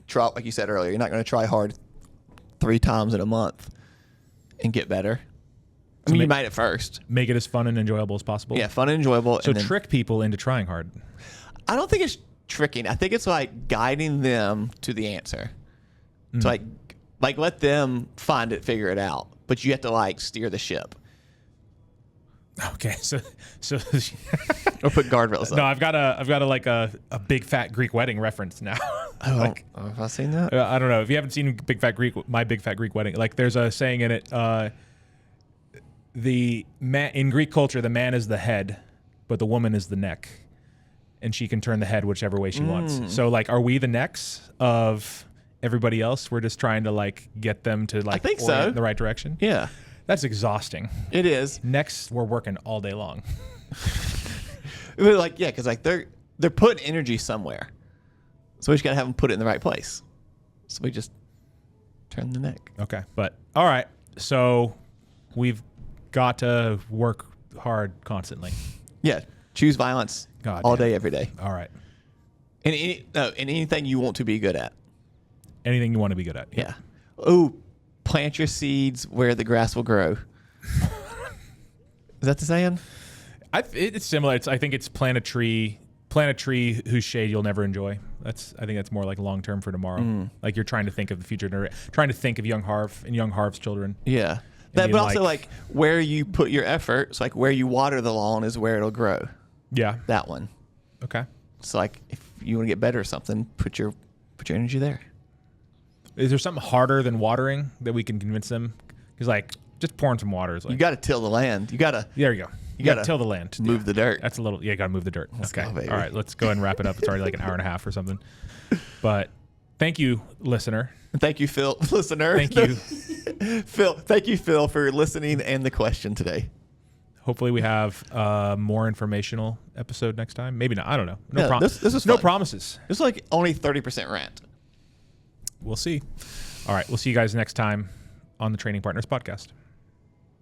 try, like you said earlier, you're not going to try hard 3 times in a month and get better. I mean, you might at first. Make it as fun and enjoyable as possible. Yeah, fun and enjoyable. So trick people into trying hard. I don't think it's tricking. I think it's like guiding them to the answer. So like let them find it, figure it out. But you have to like steer the ship. Okay, so or put guardrails up. No, I've got a big fat Greek wedding reference now. Have I seen that? I don't know if you haven't seen My Big Fat Greek Wedding. Like there's a saying in it. In Greek culture, the man is the head, but the woman is the neck, and she can turn the head whichever way she wants. So like, are we the necks of everybody else? We're just trying to like get them to like orient in the right direction. Yeah. That's exhausting. It is. Next, we're working all day long. Like, yeah, because like they're putting energy somewhere, so we just gotta have them put it in the right place. So we just turn the neck. Okay, but all right. So we've got to work hard constantly. Yeah, choose violence all day, every day. All right. And anything you want to be good at. Anything you want to be good at. Yeah. Oh. Plant your seeds where the grass will grow. Is that the saying? It's similar. I think it's plant a tree whose shade you'll never enjoy. I think that's more like long term for tomorrow. Like you're trying to think of the future, trying to think of young Harv and young Harv's children. Yeah, but also like where you put your effort. It's like where you water the lawn is where it'll grow. Yeah, that one. Okay. So like if you want to get better at something, put your energy there. Is there something harder than watering that we can convince them? Because like just pouring some water is like you got to till the land. You got to. There you go. You got to till the land. Move the dirt. That's a little. Yeah, got to move the dirt. Let's okay. go, baby. All right. Let's go ahead and wrap it up. It's already like an hour and a half or something. But thank you, listener. Thank you, Phil, listener. Thank you, Phil. Thank you, Phil, for listening and the question today. Hopefully, we have a more informational episode next time. Maybe not. I don't know. This is no fun. promises. It's like only 30% rant. We'll see. All right. We'll see you guys next time on the Training Partners Podcast.